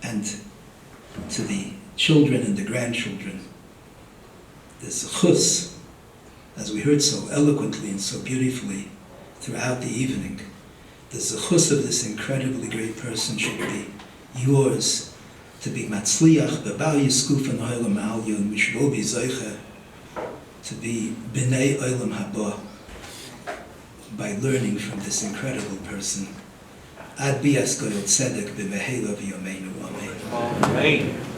And to the children and the grandchildren, the zechus, as we heard so eloquently and so beautifully throughout the evening, the zechus of this incredibly great person should be yours, to be matzliach, bebal yiskuf and oilam alyon, mishvo bi zoicha, to be b'nei oilam haba, by learning from this incredible person. Ad bias goyot tzedek b'mehela v'yomeinu. Amen. Amen.